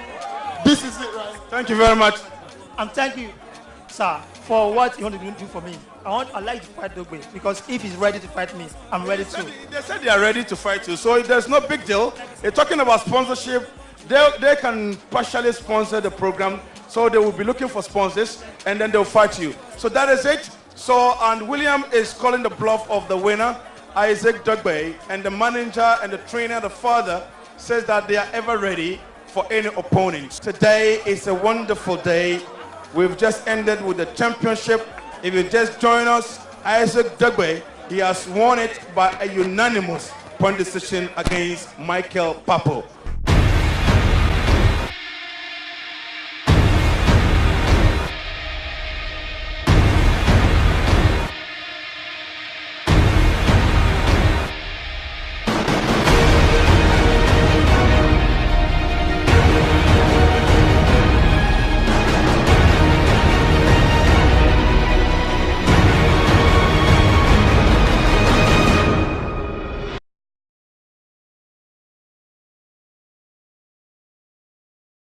This is it, right? Thank you very much. And thank you, sir, for what you want to do for me. I like to fight Dogbe because if he's ready to fight me, I'm ready too. They said they are ready to fight you, so there's no big deal. They're talking about sponsorship. They can partially sponsor the program, so they will be looking for sponsors, and then they'll fight you. So that is it. So, and William is calling the bluff of the winner, Isaac Dogbe, and the manager and the trainer, the father, says that they are ever ready for any opponent. Today is a wonderful day. We've just ended with the championship. If you just join us, Isaac Dogbe, he has won it by a unanimous point decision against Michael PAPPOE.